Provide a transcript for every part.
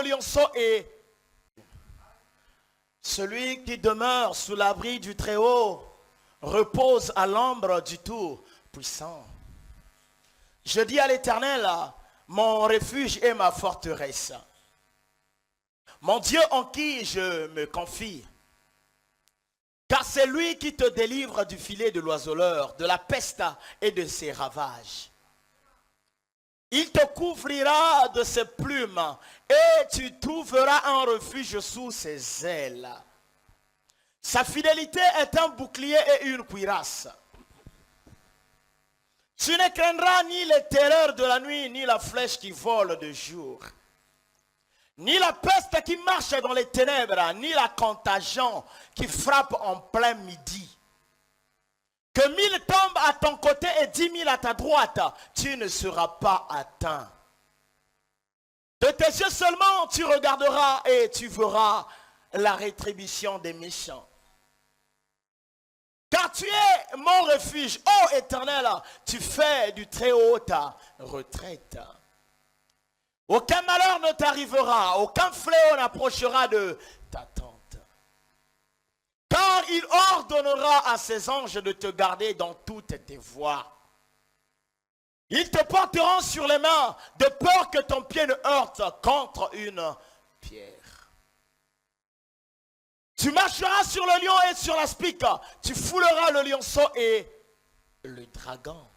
lionceau et celui qui demeure sous l'abri du Très-Haut repose à l'ombre du Tout-Puissant. Je dis à l'Éternel, mon refuge et ma forteresse, mon Dieu en qui je me confie. Car c'est lui qui te délivre du filet de l'oiseleur, de la peste et de ses ravages. Il te couvrira de ses plumes et tu trouveras un refuge sous ses ailes. Sa fidélité est un bouclier et une cuirasse. Tu ne craindras ni les terreurs de la nuit, ni la flèche qui vole de jour, ni la peste qui marche dans les ténèbres, ni la contagion qui frappe en plein midi. Que 1000 tombent à ton côté et 10 000 à ta droite, tu ne seras pas atteint. De tes yeux seulement tu regarderas et tu verras la rétribution des méchants. Car tu es mon refuge, ô Éternel, tu fais du Très-Haut ta retraite. Aucun malheur ne t'arrivera, aucun fléau n'approchera de ta tente. Car il ordonnera à ses anges de te garder dans toutes tes voies. Ils te porteront sur les mains, de peur que ton pied ne heurte contre une pierre. Tu marcheras sur le lion et sur l'aspic, tu fouleras le lionceau et le dragon.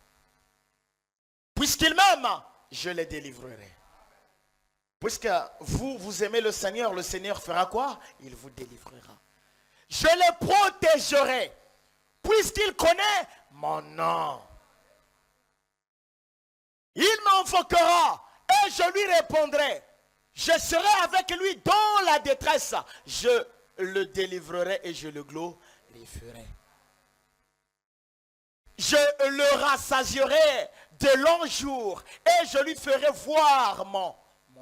Puisqu'il m'aime, je les délivrerai. Puisque vous aimez le Seigneur fera quoi? Il vous délivrera. Je les protégerai, puisqu'il connaît mon nom. Il m'invoquera et je lui répondrai. Je serai avec lui dans la détresse. Je le délivrerai et je le glorifierai. Je le rassasierai de longs jours et je lui ferai voir mon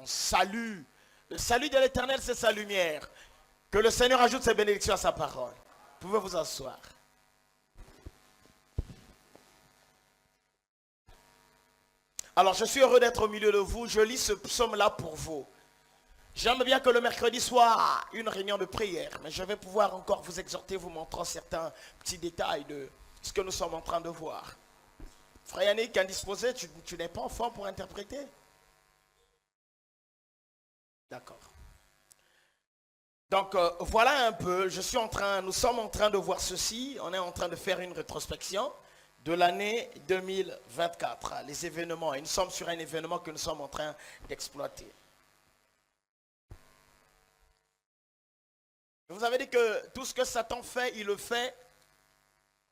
salut. Le salut de l'Éternel, c'est sa lumière. Que le Seigneur ajoute ses bénédictions à sa parole. Vous pouvez vous asseoir. Alors, je suis heureux d'être au milieu de vous. Je lis ce psaume-là pour vous. J'aime bien que le mercredi soit une réunion de prière, mais je vais pouvoir encore vous exhorter, vous montrant certains petits détails de ce que nous sommes en train de voir. Frère Yannick, indisposé, tu n'es pas en forme pour interpréter? D'accord. Donc voilà un peu, nous sommes en train de voir ceci, on est en train de faire une rétrospection de l'année 2024, les événements, et nous sommes sur un événement que nous sommes en train d'exploiter. Je vous avais dit que tout ce que Satan fait, il le fait,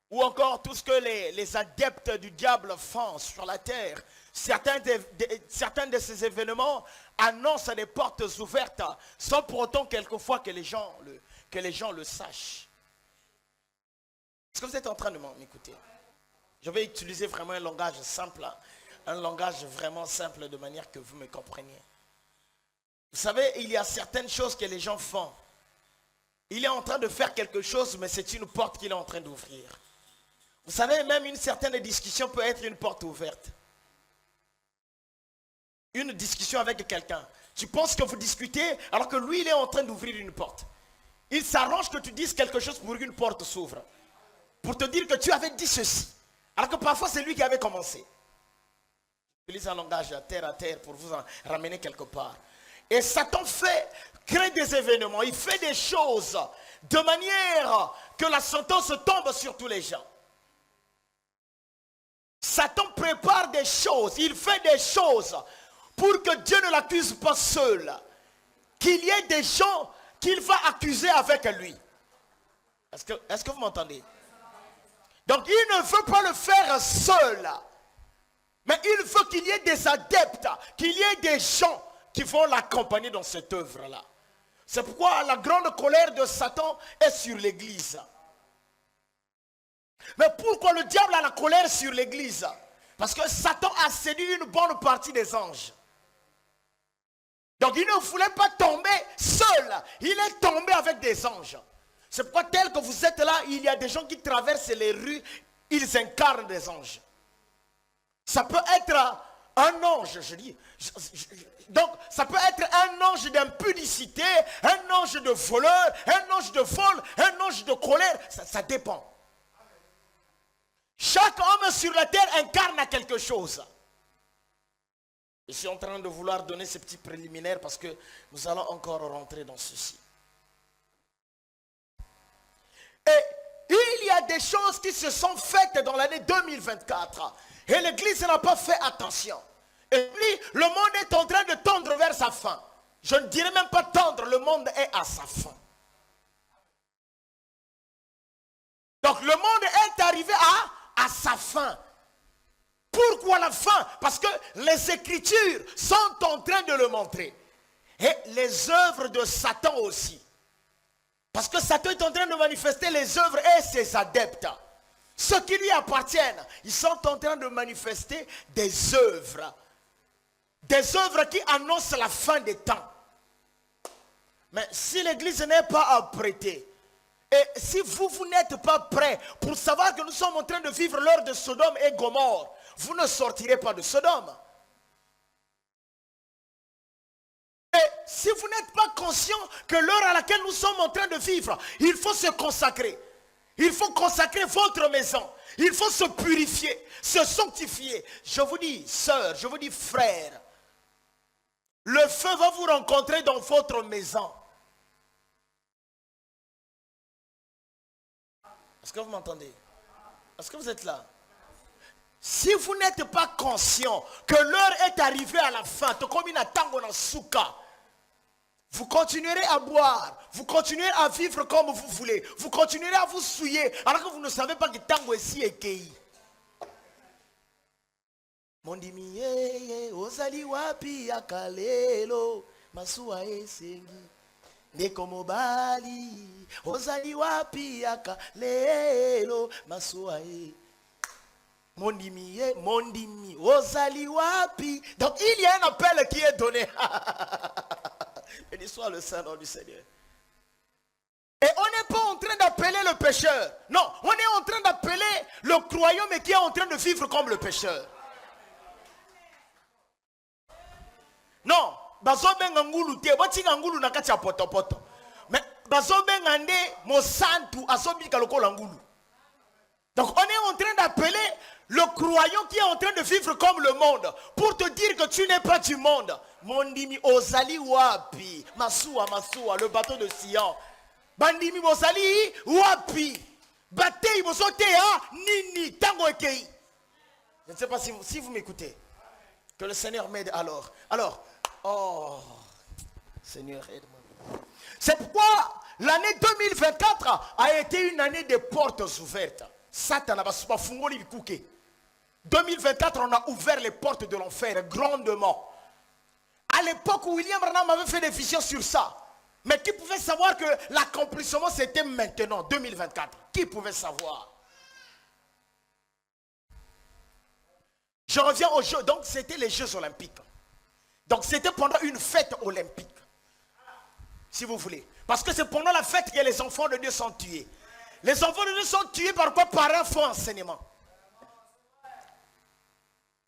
ou encore tout ce que les adeptes du diable font sur la terre. Certains de ces événements annoncent des portes ouvertes, sans pour autant quelquefois que les gens le sachent. Est-ce que vous êtes en train de m'écouter? Je vais utiliser vraiment un langage simple, un langage vraiment simple de manière que vous me compreniez. Vous savez, il y a certaines choses que les gens font. Il est en train de faire quelque chose, mais c'est une porte qu'il est en train d'ouvrir. Vous savez, même une certaine discussion peut être une porte ouverte. Une discussion avec quelqu'un. Tu penses que vous discutez alors que lui, il est en train d'ouvrir une porte. Il s'arrange que tu dises quelque chose pour qu'une porte s'ouvre. Pour te dire que tu avais dit ceci. Alors que parfois, c'est lui qui avait commencé. J'utilise un langage à terre pour vous en ramener quelque part. Et Satan crée des événements. Il fait des choses de manière que la sentence tombe sur tous les gens. Satan prépare des choses. Il fait des choses pour que Dieu ne l'accuse pas seul. Qu'il y ait des gens qu'il va accuser avec lui. Est-ce que vous m'entendez? Donc il ne veut pas le faire seul. Mais il veut qu'il y ait des adeptes, qu'il y ait des gens qui vont l'accompagner dans cette œuvre-là. C'est pourquoi la grande colère de Satan est sur l'Église. Mais pourquoi le diable a la colère sur l'Église? Parce que Satan a séduit une bonne partie des anges. Donc il ne voulait pas tomber seul. Il est tombé avec des anges. C'est pourquoi tel que vous êtes là, il y a des gens qui traversent les rues, ils incarnent des anges. Ça peut être Un ange, je dis. Donc, ça peut être un ange d'impudicité, un ange de voleur, un ange de vol, un ange de colère. Ça dépend. Chaque homme sur la terre incarne quelque chose. Je suis en train de vouloir donner ces petits préliminaires parce que nous allons encore rentrer dans ceci. Et il y a des choses qui se sont faites dans l'année 2024. Et l'Église n'a pas fait attention. Et puis, le monde est en train de tendre vers sa fin. Je ne dirais même pas tendre, le monde est à sa fin. Donc, le monde est arrivé à sa fin. Pourquoi la fin? Parce que les Écritures sont en train de le montrer. Et les œuvres de Satan aussi. Parce que Satan est en train de manifester les œuvres et ses adeptes. Ceux qui lui appartiennent, ils sont en train de manifester des œuvres. Des œuvres qui annoncent la fin des temps. Mais si l'Église n'est pas apprêtée, et si vous n'êtes pas prêts pour savoir que nous sommes en train de vivre l'heure de Sodome et Gomorrhe, vous ne sortirez pas de Sodome. Et si vous n'êtes pas conscient que l'heure à laquelle nous sommes en train de vivre, il faut se consacrer. Il faut consacrer votre maison. Il faut se purifier, se sanctifier. Je vous dis, sœur, je vous dis, frère, le feu va vous rencontrer dans votre maison. Est-ce que vous m'entendez? Est-ce que vous êtes là? Si vous n'êtes pas conscient que l'heure est arrivée à la fin, vous continuerez à boire, vous continuerez à vivre comme vous voulez, vous continuerez à vous souiller, alors que vous ne savez pas que tango ici est kei. Mondimi ozali wapi akalelo masuwa esengi nekomobali ozali wapi akalelo masuwa e. Mondimi, ozali wapi. Donc il y a un appel qui est donné. Béni soit le Saint-Nom du Seigneur. Et on n'est pas en train d'appeler le pécheur. Non, on est en train d'appeler le croyant mais qui est en train de vivre comme le pécheur. Non, bazo benga ngulu te, botinga ngulu nakati ya poto poto. Mais bazo benga nde mo santu asobika lokola ngulu. Donc on est en train d'appeler le croyant qui est en train de vivre comme le monde pour te dire que tu n'es pas du monde. Mondimi ozali wapi masuwa le bateau de Sion. Bandimi ozali wapi batei bosote ha nini tango ekei. Je ne sais pas si vous m'écoutez. Que le Seigneur m'aide alors. Alors, oh Seigneur aide-moi. C'est pourquoi l'année 2024 a été une année de portes ouvertes. Satan n'a pas fungoli bikuke. 2024, on a ouvert les portes de l'enfer grandement. À l'époque où William Branham avait fait des visions sur ça, mais qui pouvait savoir que l'accomplissement c'était maintenant, 2024? Qui pouvait savoir? Je reviens aux Jeux, donc c'était les Jeux olympiques. Donc c'était pendant une fête olympique, si vous voulez. Parce que c'est pendant la fête que les enfants de Dieu sont tués. Les enfants de Dieu sont tués par quoi? Par un faux enseignement.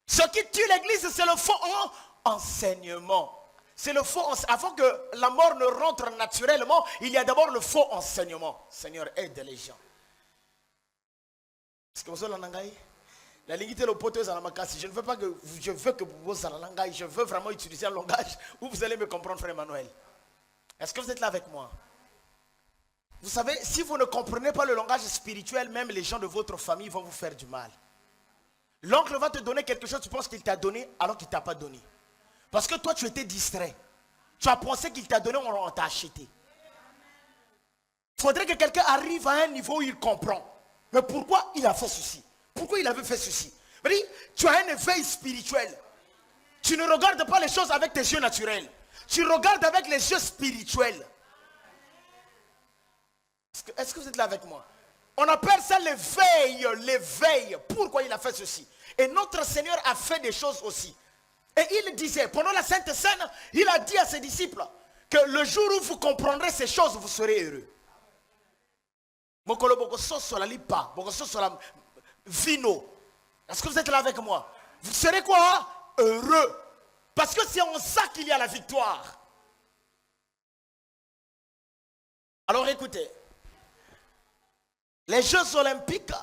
Ce qui tue l'église, c'est le faux enseignement. C'est le faux enseignement. Avant que la mort ne rentre naturellement, il y a d'abord le faux enseignement. Seigneur, aide les gens. Est-ce que vous avez l'anangaï? La lignité le poteuse à la makasi. Je ne veux pas que je veux que vous ayez l'anangaï. Je veux vraiment utiliser un langage où vous allez me comprendre, frère Emmanuel. Est-ce que vous êtes là avec moi? Vous savez, si vous ne comprenez pas le langage spirituel, même les gens de votre famille vont vous faire du mal. L'oncle va te donner quelque chose, tu penses qu'il t'a donné alors qu'il ne t'a pas donné. Parce que toi, tu étais distrait. Tu as pensé qu'il t'a donné, on t'a acheté. Il faudrait que quelqu'un arrive à un niveau où il comprend. Mais pourquoi il a fait ceci? Pourquoi il avait fait ceci? Tu as un éveil spirituel. Tu ne regardes pas les choses avec tes yeux naturels. Tu regardes avec les yeux spirituels. Est-ce que vous êtes là avec moi? On appelle ça l'éveil, l'éveil. Pourquoi il a fait ceci? Et notre Seigneur a fait des choses aussi. Et il disait, pendant la Sainte Seine, il a dit à ses disciples que le jour où vous comprendrez ces choses, vous serez heureux. Vino. Est-ce que vous êtes là avec moi? Vous serez quoi? heureux. Parce que c'est en ça qu'il y a la victoire. Alors écoutez, les Jeux Olympiques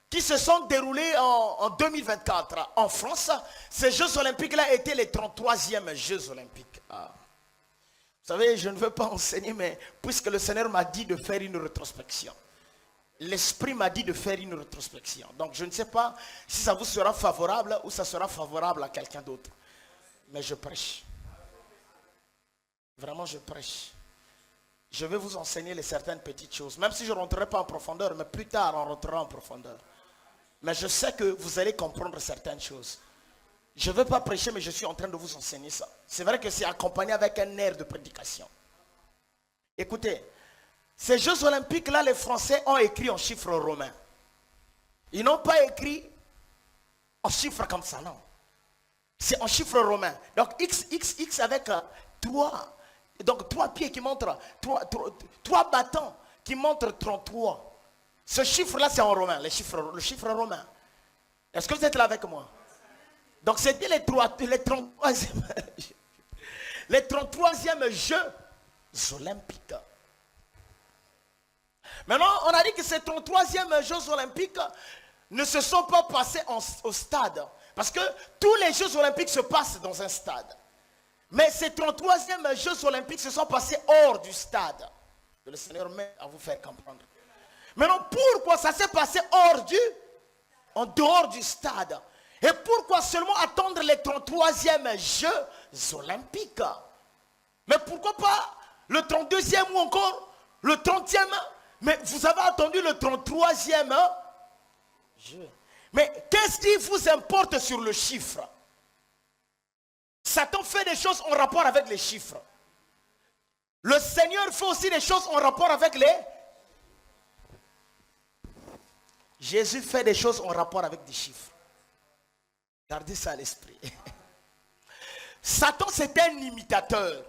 qui se sont déroulés en 2024 en France, ces Jeux Olympiques-là étaient les 33e Jeux Olympiques. Ah. Vous savez, je ne veux pas enseigner, mais puisque le Seigneur m'a dit de faire une rétrospection. L'Esprit m'a dit de faire une rétrospection. Donc je ne sais pas si ça vous sera favorable ou ça sera favorable à quelqu'un d'autre. Mais je prêche. Vraiment, je prêche. Je vais vous enseigner les certaines petites choses. Même si je ne rentrerai pas en profondeur, mais plus tard on rentrera en profondeur. Mais je sais que vous allez comprendre certaines choses. Je ne veux pas prêcher, mais je suis en train de vous enseigner ça. C'est vrai que c'est accompagné avec un air de prédication. Écoutez, ces Jeux Olympiques-là, les Français ont écrit en chiffres romains. Ils n'ont pas écrit en chiffres comme ça, non. C'est en chiffres romains. Donc, X avec 3. Donc, 3 pieds qui montrent, 3 bâtons qui montrent 33. Ce chiffre-là, c'est en romain, le chiffre romain. Est-ce que vous êtes là avec moi? Donc, c'était les 33e Jeux Olympiques. Maintenant, on a dit que ces 33e Jeux Olympiques ne se sont pas passés au stade. Parce que tous les Jeux Olympiques se passent dans un stade. Mais ces 33e Jeux Olympiques se sont passés hors du stade. Que le Seigneur met à vous faire comprendre. Maintenant, pourquoi ça s'est passé en dehors du stade? Et pourquoi seulement attendre les 33e Jeux Olympiques? Mais pourquoi pas le 32e ou encore le 30e? Mais vous avez attendu le 33e jeu. Mais qu'est-ce qui vous importe sur le chiffre? Satan fait des choses en rapport avec les chiffres. Le Seigneur fait aussi des choses en rapport avec Jésus fait des choses en rapport avec des chiffres. Gardez ça à l'esprit. Satan, c'est un imitateur.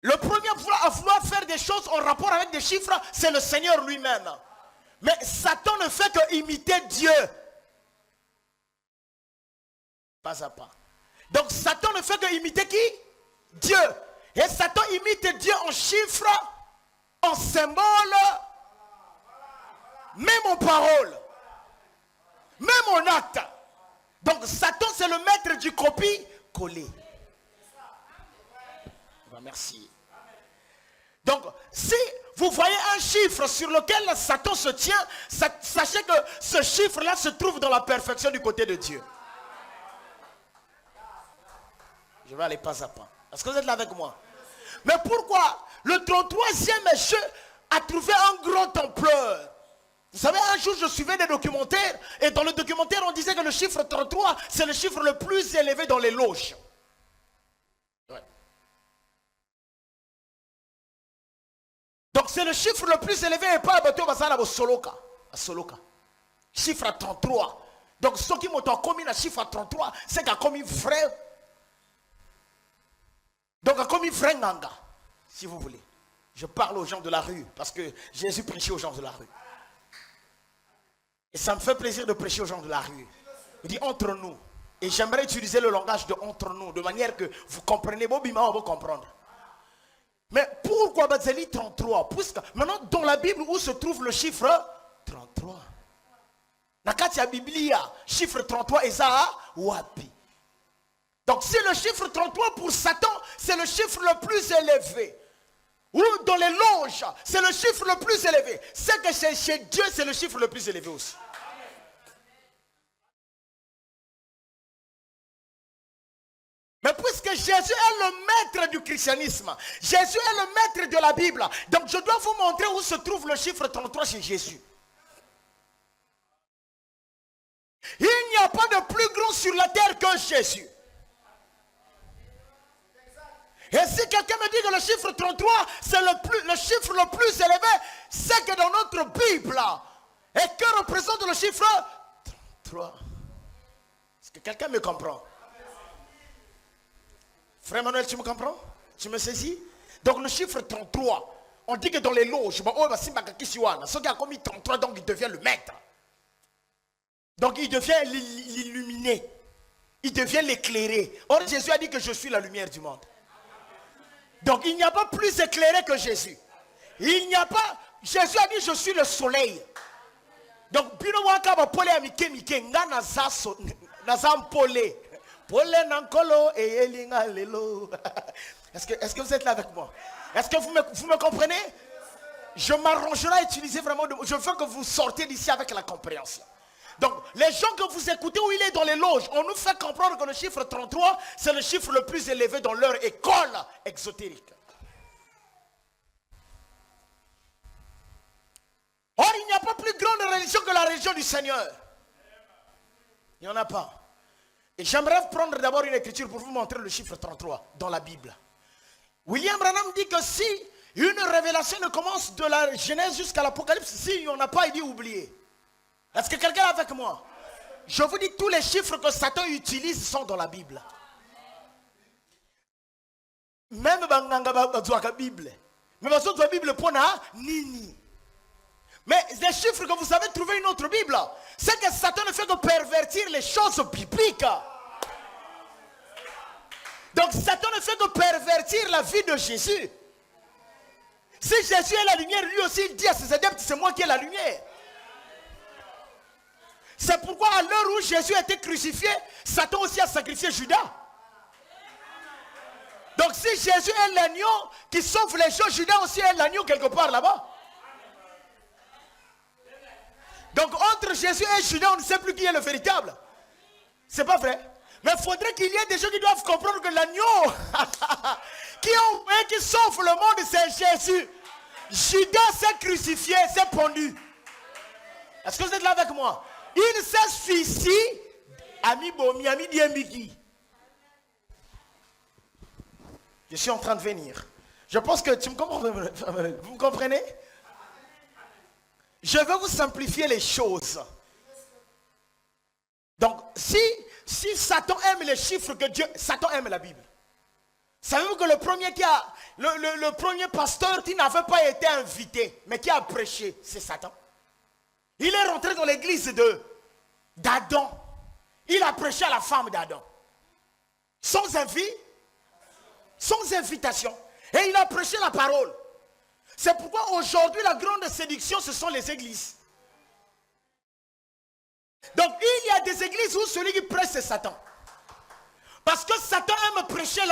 Le premier à vouloir faire des choses en rapport avec des chiffres, c'est le Seigneur lui-même. Mais Satan ne fait que imiter Dieu. Pas à pas. Donc Satan ne fait que imiter qui? Dieu. Et Satan imite Dieu en chiffres, en symboles, même en paroles, même en actes. Donc Satan, c'est le maître du copie-coller. Merci. Donc, si vous voyez un chiffre sur lequel Satan se tient, sachez que ce chiffre-là se trouve dans la perfection du côté de Dieu. Je vais aller pas à pas. Est-ce que vous êtes là avec moi? Mais pourquoi le 33e jeu a trouvé un grand ampleur? Vous savez, un jour, je suivais des documentaires, et dans le documentaire, on disait que le chiffre 33, c'est le chiffre le plus élevé dans les loges. Ouais. Donc, c'est le chiffre le plus élevé, et pas à Soloka. Chiffre à 33. Donc, ceux qui m'ont commis un chiffre à 33, c'est qu'il a commis vrai. Donc, il a commis vrai Nanga, si vous voulez. Je parle aux gens de la rue, parce que Jésus prêchait aux gens de la rue. Et ça me fait plaisir de prêcher aux gens de la rue. Il dit entre nous. Et j'aimerais utiliser le langage de entre nous, de manière que vous comprenez. Bobima, on va comprendre. Mais pourquoi Bazeli 33? Puisque maintenant, dans la Bible, où se trouve le chiffre 33? Nakatia Biblia, chiffre 33, et ça, Wapi. Donc, c'est le chiffre 33 pour Satan, c'est le chiffre le plus élevé. Ou dans les loges, c'est le chiffre le plus élevé. C'est que chez Dieu, c'est le chiffre le plus élevé aussi. Mais puisque Jésus est le maître du christianisme, Jésus est le maître de la Bible, donc je dois vous montrer où se trouve le chiffre 33 chez Jésus. Il n'y a pas de plus grand sur la terre que Jésus. Et si quelqu'un me dit que le chiffre 33, c'est le chiffre le plus élevé, c'est que dans notre Bible, et que représente le chiffre 33? Est-ce que quelqu'un me comprend? Frère Manuel, tu me comprends? Tu me saisis? Donc le chiffre 33, on dit que dans les loges, ceux qui ont commis 33, donc il devient le maître. Donc il devient l'illuminé. Il devient l'éclairé. Or Jésus a dit que je suis la lumière du monde. Donc il n'y a pas plus éclairé que Jésus. Il n'y a pas... Jésus a dit je suis le soleil. Donc bino wakaba pole amike mike ngana zaso nazam pole. Pole nankolo et elinga lelo. Est-ce que vous êtes là avec moi? Est-ce que vous me comprenez? Je m'arrangerai à utiliser vraiment je veux que vous sortez d'ici avec la compréhension. Donc, les gens que vous écoutez où il est dans les loges, on nous fait comprendre que le chiffre 33, c'est le chiffre le plus élevé dans leur école exotérique. Or, il n'y a pas plus grande religion que la religion du Seigneur. Il n'y en a pas. Et j'aimerais prendre d'abord une écriture pour vous montrer le chiffre 33 dans la Bible. William Branham dit que si une révélation ne commence de la Genèse jusqu'à l'Apocalypse, s'il n'y en a pas, il dit oubliez. Est-ce que quelqu'un est avec moi? Je vous dis, tous les chiffres que Satan utilise sont dans la Bible. Même dans la Bible. Mais dans la Bible, nini. Mais les chiffres que vous avez trouvé une autre Bible, c'est que Satan ne fait que pervertir les choses bibliques. Donc Satan ne fait que pervertir la vie de Jésus. Si Jésus est la lumière, lui aussi il dit à ses adeptes, c'est moi qui ai la lumière. C'est pourquoi à l'heure où Jésus a été crucifié, Satan aussi a sacrifié Judas. Donc si Jésus est l'agneau qui sauve les choses, Judas aussi est l'agneau quelque part là-bas. Donc entre Jésus et Judas, on ne sait plus qui est le véritable. C'est pas vrai. Mais il faudrait qu'il y ait des gens qui doivent comprendre que l'agneau qui sauve le monde, c'est Jésus. Judas s'est crucifié, s'est pendu. Est-ce que vous êtes là avec moi? Il s'est suicidé. Ami Bomi, ami Diembiki. Je suis en train de venir. Je pense que tu me comprends. Vous me comprenez? Je veux vous simplifier les choses. Donc, si Satan aime les chiffres que Dieu... Satan aime la Bible. Savez-vous que le premier pasteur qui n'avait pas été invité, mais qui a prêché, c'est Satan. Il est rentré dans l'église d'Adam. Il a prêché à la femme d'Adam. Sans invitation. Et il a prêché la parole. C'est pourquoi aujourd'hui la grande séduction, ce sont les églises. Donc il y a des églises où celui qui prêche, c'est Satan. Parce que Satan aime prêcher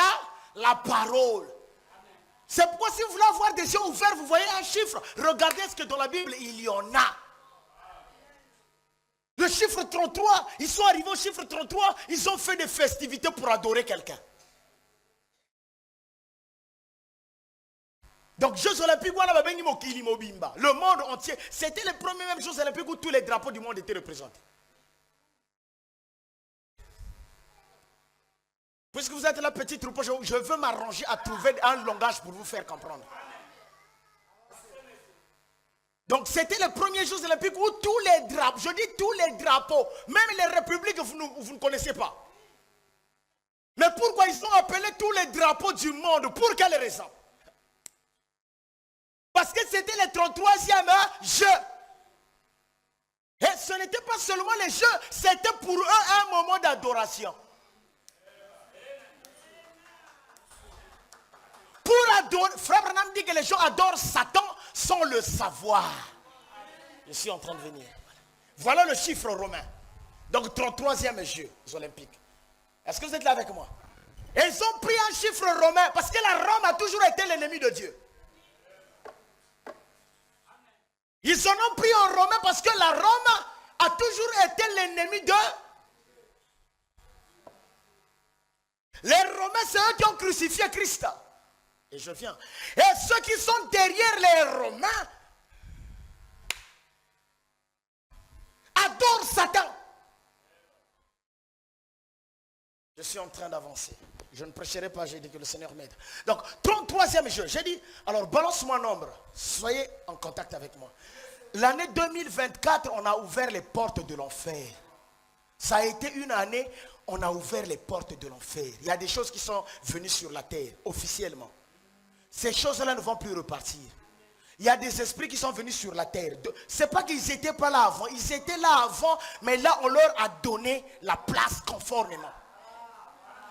la parole. C'est pourquoi si vous voulez avoir des yeux ouverts, vous voyez un chiffre. Regardez ce que dans la Bible, il y en a. Le chiffre 33, ils sont arrivés au chiffre 33, ils ont fait des festivités pour adorer quelqu'un. Donc, Jeux Olympiques, le monde entier, c'était les premiers mêmes Jeux Olympiques où tous les drapeaux du monde étaient représentés. Puisque vous êtes là, petit troupeau, je veux m'arranger à trouver un langage pour vous faire comprendre. Donc c'était les premiers Jeux Olympiques où tous les drapeaux, je dis tous les drapeaux, même les républiques que vous ne connaissez pas. Mais pourquoi ils ont appelé tous les drapeaux du monde? Pour quelle raison? Parce que c'était les 33e Jeux. Et ce n'était pas seulement les Jeux, c'était pour eux un moment d'adoration. Pour adorer, Frère Branham dit que les gens adorent Satan sans le savoir. Je suis en train de venir. Voilà le chiffre romain. Donc 33e Jeux Olympiques. Est-ce que vous êtes là avec moi? Et ils ont pris un chiffre romain parce que la Rome a toujours été l'ennemi de Dieu. Ils en ont pris en romain parce que la Rome a toujours été l'ennemi de... Les Romains, c'est eux qui ont crucifié Christ. Et je viens. Et ceux qui sont derrière les Romains adorent Satan. Je suis en train d'avancer. Je ne prêcherai pas, j'ai dit que le Seigneur m'aide. Donc, 33e jeu. J'ai dit, alors balance-moi un nombre. Soyez en contact avec moi. L'année 2024, on a ouvert les portes de l'enfer. Ça a été une année, on a ouvert les portes de l'enfer. Il y a des choses qui sont venues sur la terre, officiellement. Ces choses-là ne vont plus repartir. Il y a des esprits qui sont venus sur la terre. Ce n'est pas qu'ils n'étaient pas là avant. Ils étaient là avant, mais là, on leur a donné la place conformément.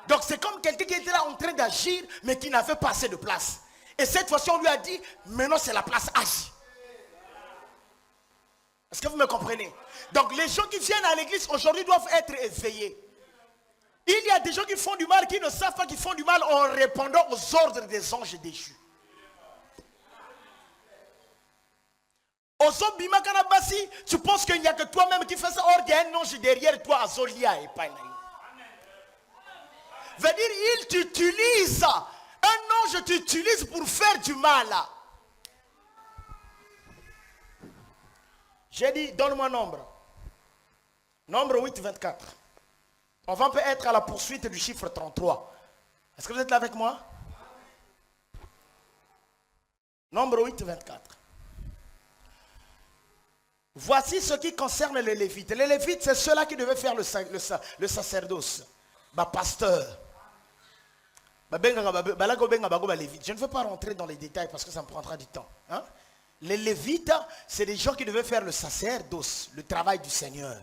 Donc, c'est comme quelqu'un qui était là en train d'agir, mais qui n'avait pas assez de place. Et cette fois-ci, on lui a dit, maintenant, c'est la place, agis. Est-ce que vous me comprenez? Donc, les gens qui viennent à l'église aujourd'hui doivent être éveillés. Il y a des gens qui font du mal, qui ne savent pas qu'ils font du mal en répondant aux ordres des anges déchus. Tu penses qu'il n'y a que toi-même qui fais ça. Or, il y a un ange derrière toi, Azolia et Painaï. Veut dire, il t'utilise. Un ange t'utilise pour faire du mal. J'ai dit, donne-moi un nombre. Nombre 8, 24. On va peut être à la poursuite du chiffre 33. Est-ce que vous êtes là avec moi? Nombre 8, 24. Voici ce qui concerne les Lévites. Les Lévites, c'est ceux-là qui devaient faire le sacerdoce. Pasteur. Je ne veux pas rentrer dans les détails parce que ça me prendra du temps. Hein? Les Lévites, c'est des gens qui devaient faire le sacerdoce, le travail du Seigneur.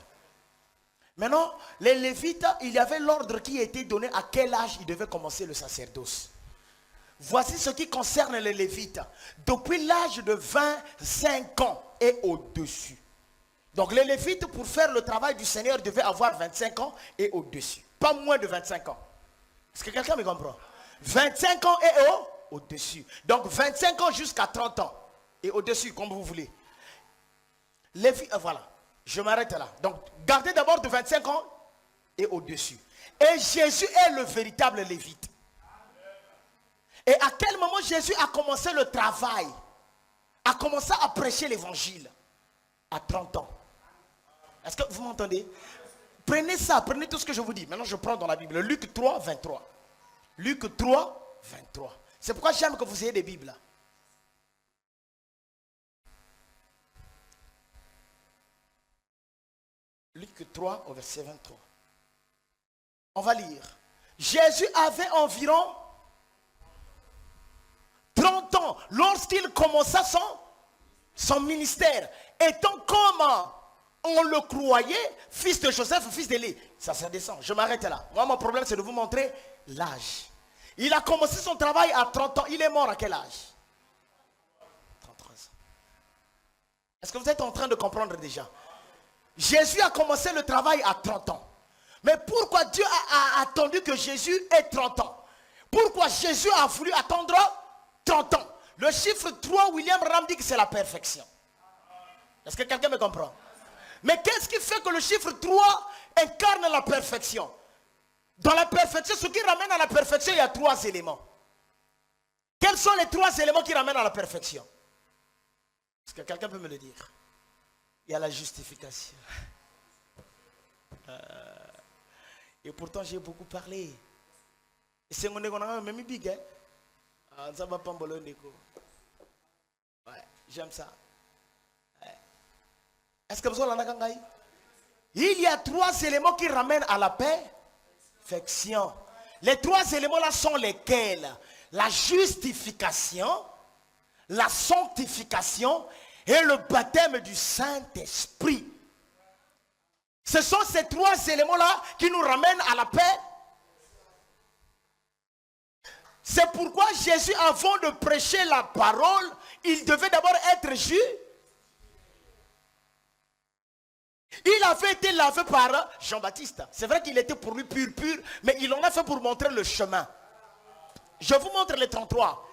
Maintenant, les Lévites, il y avait l'ordre qui était donné à quel âge ils devaient commencer le sacerdoce. Voici ce qui concerne les Lévites. Depuis l'âge de 25 ans et au-dessus. Donc les Lévites, pour faire le travail du Seigneur, devaient avoir 25 ans et au-dessus. Pas moins de 25 ans. Est-ce que quelqu'un me comprend? 25 ans et au-dessus. Donc 25 ans jusqu'à 30 ans. Et au-dessus, comme vous voulez. Voilà. Je m'arrête là. Donc gardez d'abord de 25 ans et au-dessus. Et Jésus est le véritable Lévite. Et à quel moment Jésus a commencé le travail? A commencé à prêcher l'évangile? À 30 ans. Est-ce que vous m'entendez? Prenez ça, prenez tout ce que je vous dis. Maintenant je prends dans la Bible. Luc 3, 23. Luc 3, 23. C'est pourquoi j'aime que vous ayez des Bibles. Luc 3 au verset 23. On va lire. Jésus avait environ 30 ans lorsqu'il commença son ministère. Étant comme on le croyait, fils de Joseph, fils d'Élie. Ça descend. Je m'arrête là. Moi, mon problème, c'est de vous montrer l'âge. Il a commencé son travail à 30 ans. Il est mort à quel âge? 33 ans. Est-ce que vous êtes en train de comprendre déjà? Jésus a commencé le travail à 30 ans. Mais pourquoi Dieu a attendu que Jésus ait 30 ans? Pourquoi Jésus a voulu attendre 30 ans? Le chiffre 3, William Ram dit que c'est la perfection. Est-ce que quelqu'un me comprend? Mais qu'est-ce qui fait que le chiffre 3 incarne la perfection? Dans la perfection, ce qui ramène à la perfection, il y a 3 éléments. Quels sont les 3 éléments qui ramènent à la perfection? Est-ce que quelqu'un peut me le dire? Il y a la justification. Et pourtant, j'ai beaucoup parlé. Et c'est mon même big, hein? Ça va pas me ouais, j'aime ça. Ouais. Est-ce que vous avez il y a 3 éléments qui ramènent à la perfection. Les 3 éléments-là sont lesquels? La justification, la sanctification et le baptême du Saint-Esprit. Ce sont ces 3 éléments-là qui nous ramènent à la paix. C'est pourquoi Jésus, avant de prêcher la parole, il devait d'abord être juif. Il avait été lavé par Jean-Baptiste. C'est vrai qu'il était pour lui pur, mais il en a fait pour montrer le chemin. Je vous montre les 33.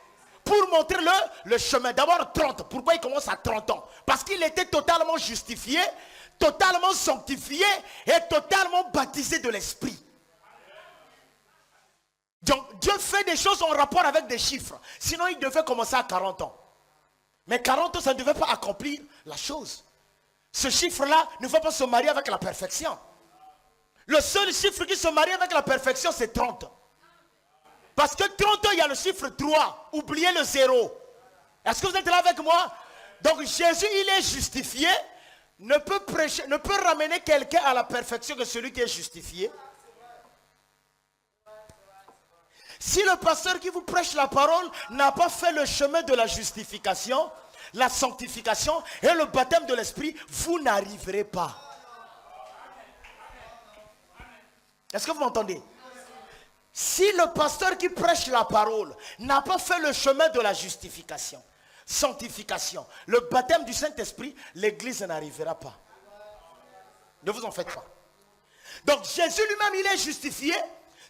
Pour montrer le chemin. D'abord 30. Pourquoi il commence à 30 ans? Parce qu'il était totalement justifié, totalement sanctifié et totalement baptisé de l'Esprit. Donc Dieu fait des choses en rapport avec des chiffres. Sinon il devait commencer à 40 ans. Mais 40 ans, ça ne devait pas accomplir la chose. Ce chiffre-là ne va pas se marier avec la perfection. Le seul chiffre qui se marie avec la perfection, c'est 30. Parce que 30 ans, il y a le chiffre 3. Oubliez le 0. Est-ce que vous êtes là avec moi? Donc Jésus, il est justifié. Ne peut ramener quelqu'un à la perfection que celui qui est justifié. Si le pasteur qui vous prêche la parole n'a pas fait le chemin de la justification, la sanctification et le baptême de l'esprit, vous n'arriverez pas. Est-ce que vous m'entendez? Si le pasteur qui prêche la parole n'a pas fait le chemin de la justification, sanctification, le baptême du Saint-Esprit, l'église n'arrivera pas. Ne vous en faites pas. Donc Jésus lui-même, il est justifié,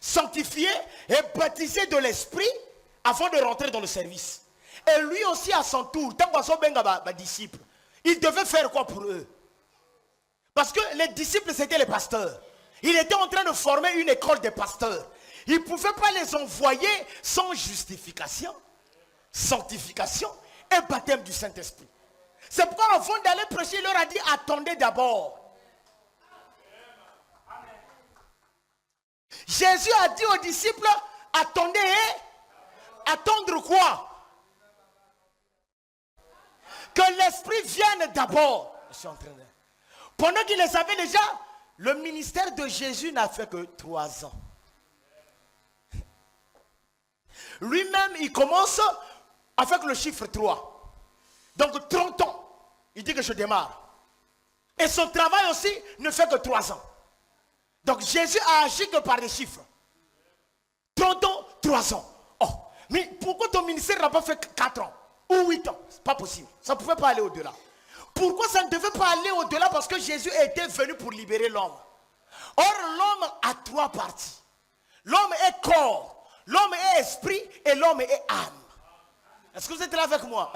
sanctifié et baptisé de l'Esprit avant de rentrer dans le service. Et lui aussi à son tour, tant qu'on benga disciples, il devait faire quoi pour eux? Parce que les disciples c'était les pasteurs. Il était en train de former une école de pasteurs. Il ne pouvait pas les envoyer sans justification, sanctification et baptême du Saint-Esprit. C'est pourquoi avant d'aller prêcher, il leur a dit attendez d'abord. Jésus a dit aux disciples, attendez, attendre quoi? Que l'Esprit vienne d'abord. Je suis en train de... Pendant qu'il les savait déjà, le ministère de Jésus n'a fait que 3 ans. Lui-même, il commence avec le chiffre 3. Donc 30 ans, il dit que je démarre. Et son travail aussi ne fait que 3 ans. Donc Jésus a agi que par des chiffres. 30 ans, 3 ans. Oh, mais pourquoi ton ministère n'a pas fait 4 ans ou 8 ans? C'est pas possible. Ça ne pouvait pas aller au-delà. Pourquoi ça ne devait pas aller au-delà? Parce que Jésus était venu pour libérer l'homme. Or, l'homme a 3 parties. L'homme est corps, l'homme est esprit et l'homme est âme. Est-ce que vous êtes là avec moi?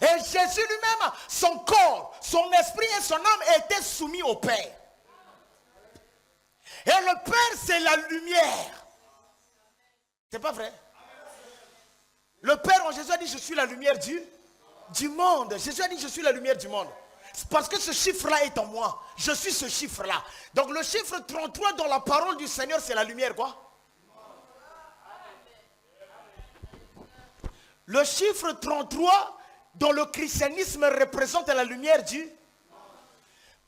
Et Jésus lui-même, son corps, son esprit et son âme étaient soumis au Père. Et le Père, c'est la lumière. C'est pas vrai? Le Père en Jésus a dit, je suis la lumière du monde. Jésus a dit, je suis la lumière du monde. C'est parce que ce chiffre-là est en moi. Je suis ce chiffre-là. Donc le chiffre 33 dans la parole du Seigneur, c'est la lumière quoi? Le chiffre 33 dans le christianisme représente la lumière du...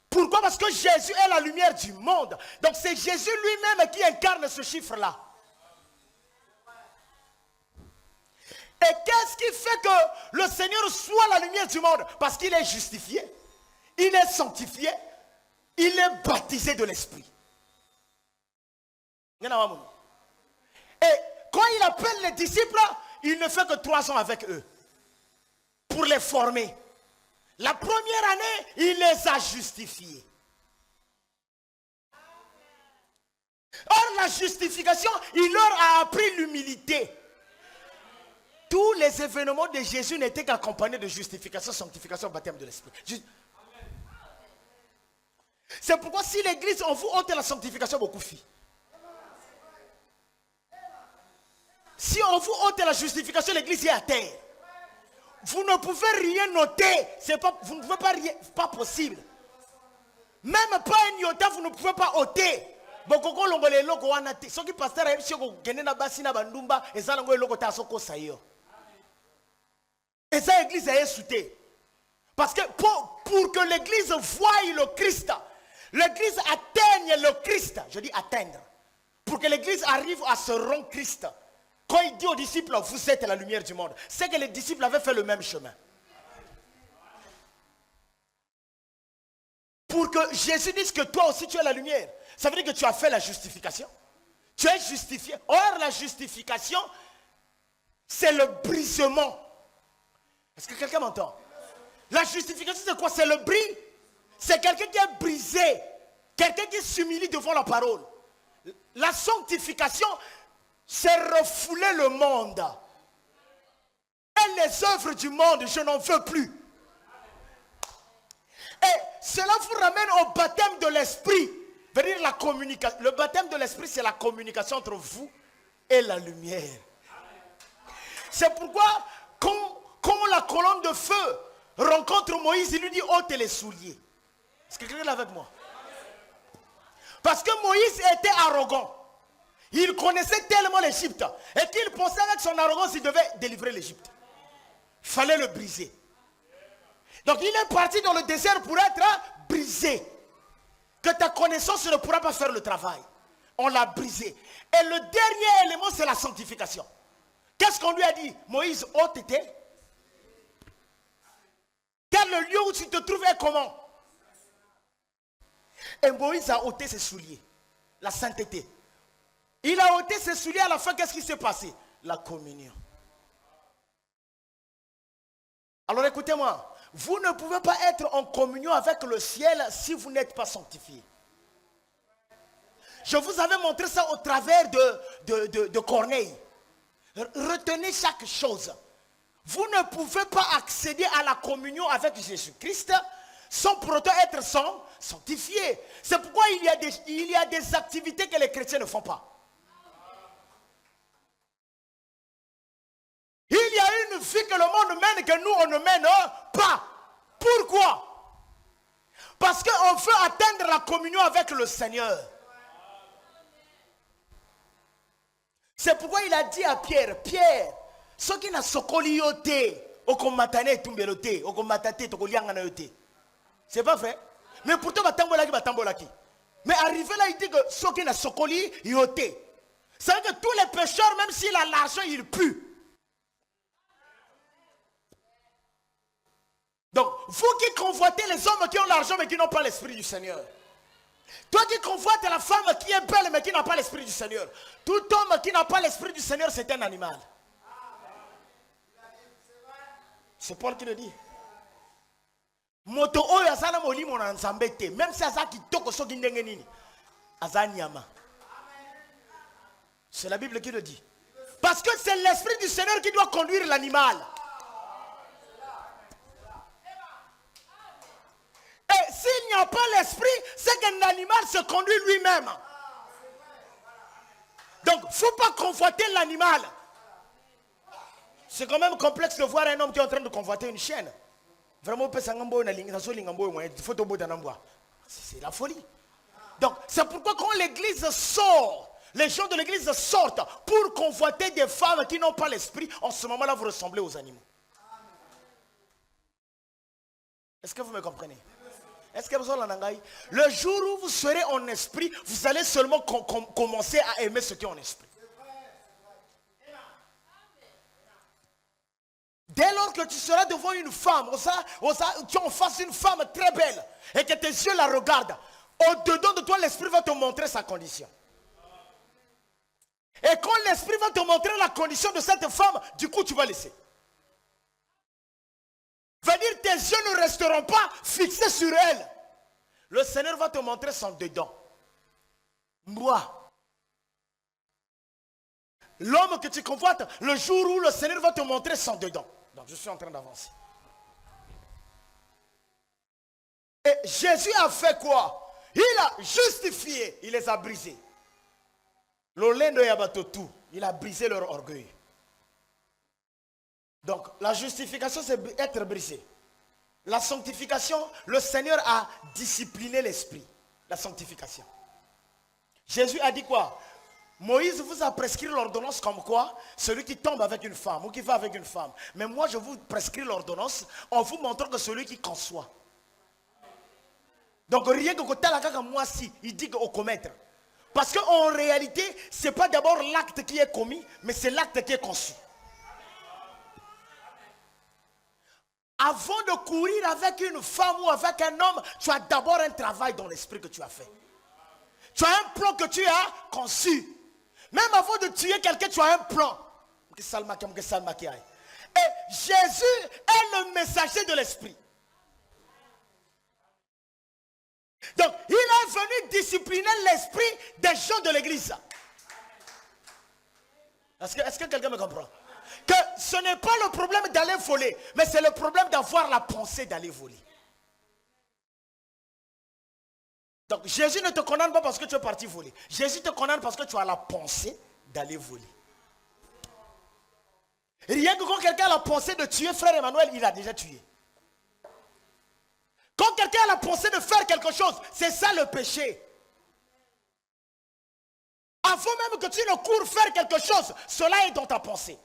Pourquoi? Parce que Jésus est la lumière du monde. Donc c'est Jésus lui-même qui incarne ce chiffre-là. Et qu'est-ce qui fait que le Seigneur soit la lumière du monde? Parce qu'il est justifié, il est sanctifié, il est baptisé de l'Esprit. Et quand il appelle les disciples, il ne fait que 3 ans avec eux. Pour les former. La première année, il les a justifiés. Or, la justification, il leur a appris l'humilité. Tous les événements de Jésus n'étaient qu'accompagnés de justification, sanctification, baptême de l'Esprit. C'est pourquoi si l'église, on vous ôte la sanctification, beaucoup fit. Si on vous ôte la justification, l'église est à terre. Vous ne pouvez rien noter. Vous ne pouvez pas rien, pas possible. Même pas un iota, vous ne pouvez pas ôter. Bokoko longole loko wanate. Ce qui pasteur a dit que genena basina bandumba ezalongo loko ta soko sayo. Et ça l'église est soutée. Parce que pour que l'église voie le Christ, l'église atteigne le Christ. Je dis atteindre. Pour que l'église arrive à se rendre Christ. Quand il dit aux disciples, vous êtes la lumière du monde, c'est que les disciples avaient fait le même chemin. Pour que Jésus dise que toi aussi tu es la lumière, ça veut dire que tu as fait la justification. Tu es justifié. Or, la justification, c'est le brisement. Est-ce que quelqu'un m'entend? La justification, c'est quoi? C'est le bris. C'est quelqu'un qui est brisé. Quelqu'un qui s'humilie devant la parole. La sanctification, c'est refouler le monde. Et les œuvres du monde, je n'en veux plus. Et cela vous ramène au baptême de l'esprit. Veut dire la communication. Le baptême de l'esprit, c'est la communication entre vous et la lumière. C'est pourquoi, quand la colonne de feu rencontre Moïse, il lui dit ôte les souliers. Est-ce que quelqu'un est avec moi? Parce que Moïse était arrogant. Il connaissait tellement l'Égypte et qu'il pensait avec son arrogance il devait délivrer l'Égypte. Il fallait le briser. Donc il est parti dans le désert pour être brisé. Que ta connaissance ne pourra pas faire le travail. On l'a brisé. Et le dernier élément, c'est la sanctification. Qu'est-ce qu'on lui a dit? Moïse, ôte tes. Regarde le lieu où tu te trouves et comment. Et Moïse a ôté ses souliers. La sainteté. Il a ôté ses souliers à la fin. Qu'est-ce qui s'est passé? La communion. Alors écoutez-moi. Vous ne pouvez pas être en communion avec le ciel si vous n'êtes pas sanctifié. Je vous avais montré ça au travers de Corneille. Retenez chaque chose. Vous ne pouvez pas accéder à la communion avec Jésus-Christ sans pour autant être sanctifié. C'est pourquoi il y a des activités que les chrétiens ne font pas. Il y a une vie que le monde mène que nous on ne mène pas. Pourquoi? Parce qu'on veut atteindre la communion avec le Seigneur. C'est pourquoi il a dit à Pierre, Pierre, ce qui n'a sokoli yote, okomatane tumbelote, okomatate tokolianga na yote. C'est pas vrai? Mais pourtant batambolaki. Mais arrivé là, il dit que ce qui n'a sokoli yote. C'est-à-dire que tous les pécheurs, même s'il a l'argent, il pue. Donc, vous qui convoitez les hommes qui ont l'argent mais qui n'ont pas l'esprit du Seigneur. Toi qui convoites la femme qui est belle mais qui n'a pas l'esprit du Seigneur. Tout homme qui n'a pas l'esprit du Seigneur, c'est un animal. C'est Paul qui le dit. Moto oyo azana molimo na nzambe te, même si azaki toko soki ndenge nini. Azanyama. C'est la Bible qui le dit. Parce que c'est l'esprit du Seigneur qui doit conduire l'animal. Et s'il n'y a pas l'esprit, c'est qu'un animal se conduit lui-même. Donc, il ne faut pas convoiter l'animal. C'est quand même complexe de voir un homme qui est en train de convoiter une chienne. Vraiment, c'est la folie. Donc, c'est pourquoi quand l'église sort, les gens de l'église sortent pour convoiter des femmes qui n'ont pas l'esprit, en ce moment-là, vous ressemblez aux animaux. Est-ce que vous me comprenez? Est-ce que vous avez le jour où vous serez en esprit, vous allez seulement commencer à aimer ce qui est en esprit. Dès lors que tu seras devant une femme, tu en fasses une femme très belle et que tes yeux la regardent, au-dedans de toi, l'esprit va te montrer sa condition. Et quand l'esprit va te montrer la condition de cette femme, du coup, tu vas laisser. Va dire tes yeux ne resteront pas fixés sur elle. Le Seigneur va te montrer son dedans. Moi. L'homme que tu convoites, le jour où le Seigneur va te montrer son dedans. Donc je suis en train d'avancer. Et Jésus a fait quoi? Il a justifié, il les a brisés. L'olendo yabatotu, il a brisé leur orgueil. Donc, la justification, c'est être brisé. La sanctification, le Seigneur a discipliné l'esprit. La sanctification. Jésus a dit quoi? Moïse vous a prescrit l'ordonnance comme quoi? Celui qui tombe avec une femme ou qui va avec une femme. Mais moi, je vous prescris l'ordonnance en vous montrant que celui qui conçoit. Donc, rien que côté la moi si, il dit qu'au commettre. Parce qu'en réalité, ce n'est pas d'abord l'acte qui est commis, mais c'est l'acte qui est conçu. Avant de courir avec une femme ou avec un homme, tu as d'abord un travail dans l'esprit que tu as fait. Tu as un plan que tu as conçu. Même avant de tuer quelqu'un, tu as un plan. Et Jésus est le messager de l'esprit. Donc, il est venu discipliner l'esprit des gens de l'église. Est-ce que quelqu'un me comprend? Que ce n'est pas le problème d'aller voler, mais c'est le problème d'avoir la pensée d'aller voler. Donc Jésus ne te condamne pas parce que tu es parti voler. Jésus te condamne parce que tu as la pensée d'aller voler. Rien que quand quelqu'un a la pensée de tuer frère Emmanuel, il a déjà tué. Quand quelqu'un a la pensée de faire quelque chose, c'est ça le péché. Avant même que tu ne cours faire quelque chose, cela est dans ta pensée.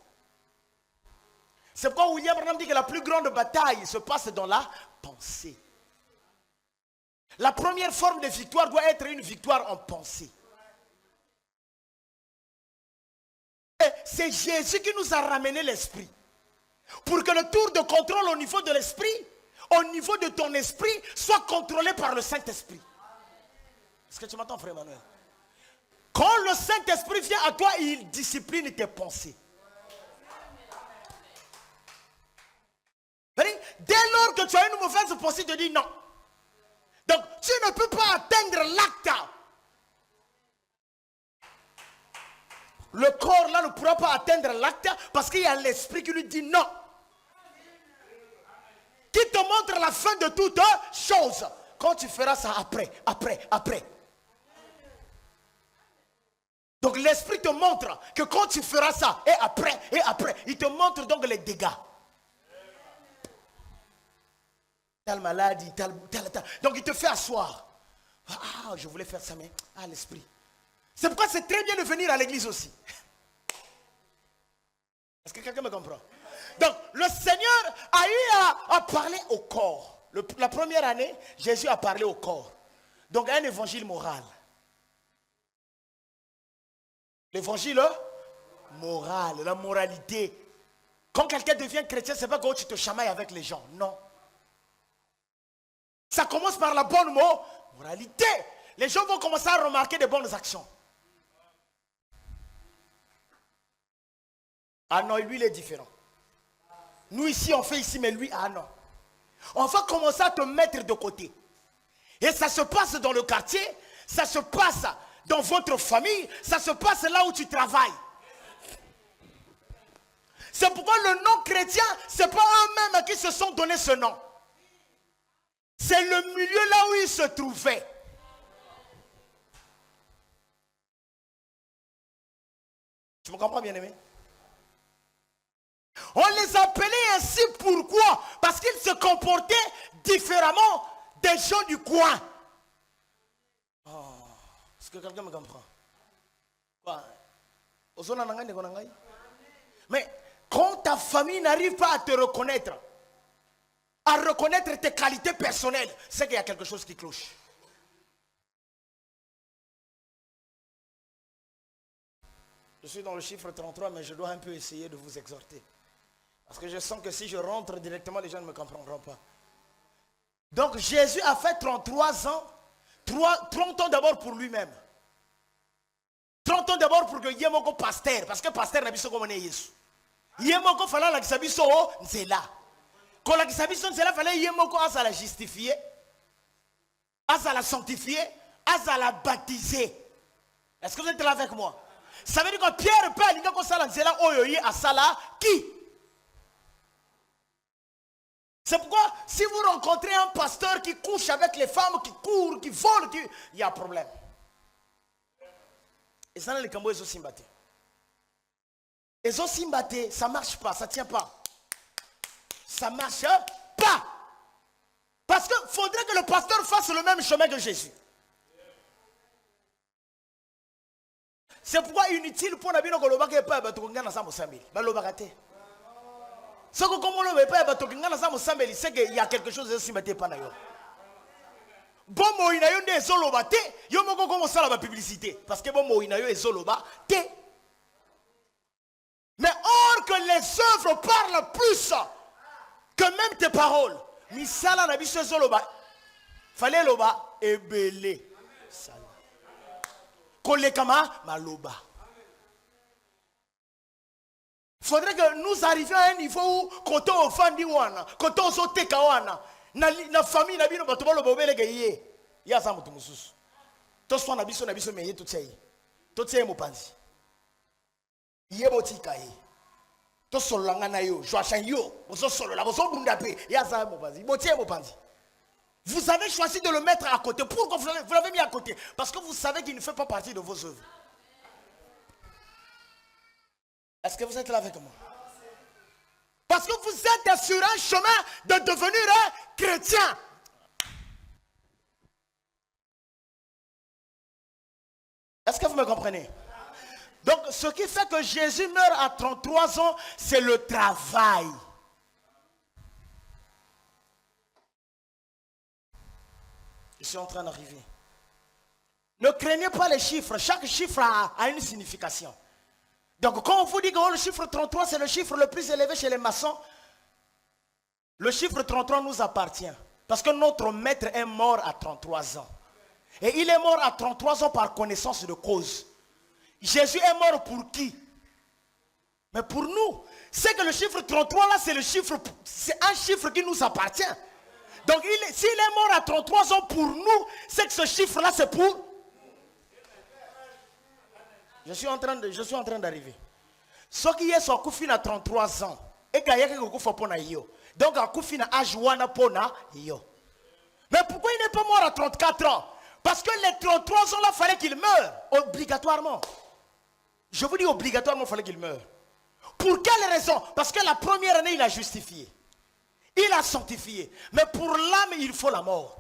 C'est pourquoi William Branham dit que la plus grande bataille se passe dans la pensée. La première forme de victoire doit être une victoire en pensée. Et c'est Jésus qui nous a ramené l'esprit. Pour que le tour de contrôle au niveau de l'esprit, au niveau de ton esprit soit contrôlé par le Saint-Esprit. Est-ce que tu m'entends, frère Emmanuel? Quand le Saint-Esprit vient à toi, il discipline tes pensées. Dès lors que tu as une mauvaise pensée, tu te dis non. Donc, tu ne peux pas atteindre l'acte. Le corps là ne pourra pas atteindre l'acte parce qu'il y a l'esprit qui lui dit non. Qui te montre la fin de toute chose. Quand tu feras ça après. Donc l'esprit te montre que quand tu feras ça, et après, il te montre donc les dégâts. Telle maladie, telle. Donc il te fait asseoir. Ah, je voulais faire ça, mais l'esprit. C'est pourquoi c'est très bien de venir à l'église aussi. Est-ce que quelqu'un me comprend? Donc le Seigneur a eu à parler au corps. La première année, Jésus a parlé au corps. Donc un évangile moral. L'évangile moral, la moralité. Quand quelqu'un devient chrétien, c'est pas que tu te chamailles avec les gens. Non. Ça commence par la bonne moralité. Les gens vont commencer à remarquer des bonnes actions. Ah non, lui il est différent. Nous ici on fait ici, mais lui, ah non. On va commencer à te mettre de côté. Et ça se passe dans le quartier, ça se passe dans votre famille, ça se passe là où tu travailles. C'est pourquoi le nom chrétien, ce n'est pas eux-mêmes qui se sont donné ce nom. C'est le milieu là où ils se trouvaient. Tu me comprends, bien-aimé? On les appelait ainsi pourquoi? Parce qu'ils se comportaient différemment des gens du coin. Oh, est-ce que quelqu'un me comprend? Quoi? Mais quand ta famille n'arrive pas à te reconnaître, à reconnaître tes qualités personnelles, c'est qu'il y a quelque chose qui cloche. Je suis dans le chiffre 33, mais je dois un peu essayer de vous exhorter. Parce que je sens que si je rentre directement, les gens ne me comprendront pas. Donc Jésus a fait 33 ans, 30 ans d'abord pour lui-même. 30 ans d'abord pour que Yemoko pasteur, parce que pasteur n'a pas comme Jésus. Yemoko fallait la kisabiso nzela. Quand la kisabiso nzela fallait Yemoko à la justifier, à la sanctifier, à la baptiser. Est-ce que vous êtes là avec moi? Ça veut dire que Pierre peut aller dans la nzela oyoye à Sala qui? C'est pourquoi si vous rencontrez un pasteur qui couche avec les femmes, qui court, qui vole, il y a un problème. Et ça, les Cambodgiens, ils ont simbaté. Ils ont simbaté, ça ne marche pas, ça ne tient pas. Ça ne marche pas. Parce qu'il faudrait que le pasteur fasse le même chemin que Jésus. C'est pourquoi inutile pour Nabino Koloba qui n'est pas à sa Moussambi. Ce que comme on ne veut pas, c'est qu'il y a quelque chose de simbaté pas d'ailleurs. Bon mo inayo ne zoloba te, yo moko comme ça la publicité parce que bon mo inayo est zoloba te. Mais or que les œuvres parlent plus que même tes paroles. Misala na biso zoloba. Fallait loba ebele. Sala. Kolekama maloba. Il faudrait que nous arrivions à un niveau où quand on offend wana, quand on saute kawana, na famille na bino batoba lo bobele geye. Ya sa mutu mususu. To so na biso meye to tsei. To tsei mo panzi. Ye botika ye. To solanga na yo, joachan yo, bozo solo la bozo bunda pe. Ya sa mo panzi. Botie mo panzi. Vous avez choisi de le mettre à côté. Pourquoi vous l'avez mis à côté? Parce que vous savez qu'il ne fait pas partie de vos œuvres. Est-ce que vous êtes là avec moi? Parce que vous êtes sur un chemin de devenir un chrétien. Est-ce que vous me comprenez? Donc, ce qui fait que Jésus meurt à 33 ans, c'est le travail. Je suis en train d'arriver. Ne craignez pas les chiffres. Chaque chiffre a une signification. Donc, quand on vous dit que le chiffre 33, c'est le chiffre le plus élevé chez les maçons, Le chiffre 33 nous appartient. Parce que notre maître est mort à 33 ans. Et il est mort à 33 ans par connaissance de cause. Jésus est mort pour qui? Mais pour nous. C'est que le chiffre 33 là, c'est un chiffre qui nous appartient. Donc s'il est mort à 33 ans pour nous, c'est que ce chiffre là c'est pour. Je suis en train d'arriver. Ce qui est son Koufine à 33 ans. Et qu'il y a quelque chose pour yo. Donc à Koufine à Ajouana Pona yo. Mais pourquoi il n'est pas mort à 34 ans? Parce que les 33 ans là, il fallait qu'il meure. Obligatoirement. Je vous dis obligatoirement, il fallait qu'il meure. Pour quelle raison? Parce que la première année, il a justifié. Il a sanctifié. Mais pour l'âme, il faut la mort.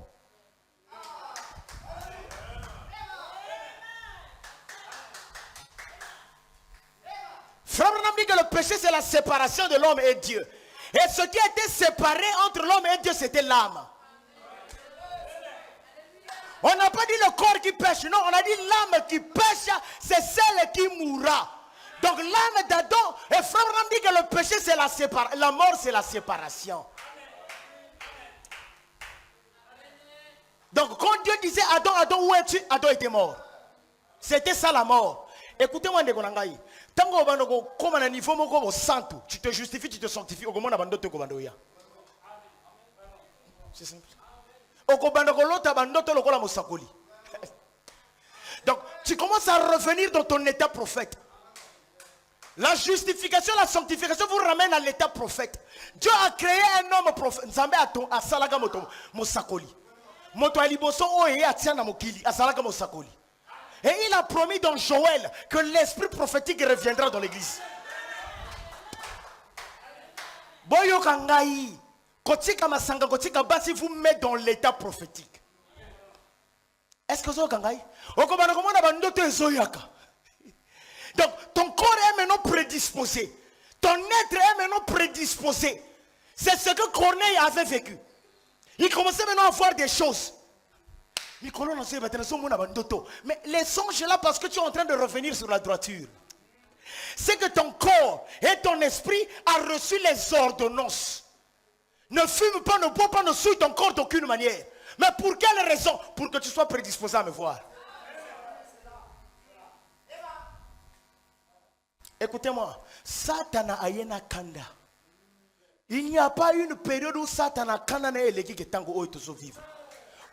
Frère Branham dit que le péché, c'est la séparation de l'homme et Dieu. Et ce qui était séparé entre l'homme et Dieu, c'était l'âme. On n'a pas dit le corps qui pêche, non, on a dit l'âme qui pêche, c'est celle qui mourra. Donc l'âme d'Adam, et Frère Branham dit que le péché, c'est la mort, c'est la séparation. Donc quand Dieu disait Adam, où es-tu? Adam était mort. C'était ça la mort. Écoutez-moi, Ndekonangaï. Tango bandoko comme un niveau moko santo, tu te justifies, tu te sanctifies. Au moment d'abandonner ko bandoya. C'est simple. Oko bandoko lota bandoto lokola mosakoli. Donc tu commences à revenir dans ton état prophète. La justification, la sanctification vous ramène à l'état prophète. Dieu a créé un homme prophète. Nzambe a salaga moto mosakoli. Moto aliboso oye atiana mokili a salaga mosakoli. Et il a promis dans Joël que l'esprit prophétique reviendra dans l'église. Boyo kangai, kotika masanga, kotika basi vous met dans l'état prophétique. Est-ce que vous kangai? Okobana komona bandoto ezoyaka. Donc ton corps est maintenant prédisposé. Ton être est maintenant prédisposé. C'est ce que Corneille avait vécu. Il commençait maintenant à voir des choses. Mais les songes là, parce que tu es en train de revenir sur la droiture. C'est que ton corps et ton esprit a reçu les ordonnances. Ne fume pas, ne bois pas, ne souille ton corps d'aucune manière. Mais pour quelle raison? Pour que tu sois prédisposé à me voir. Écoutez-moi, Satan a ayena kanda. Il n'y a pas une période où Satan a kanda na eleki ke tango oyo tozo vivre.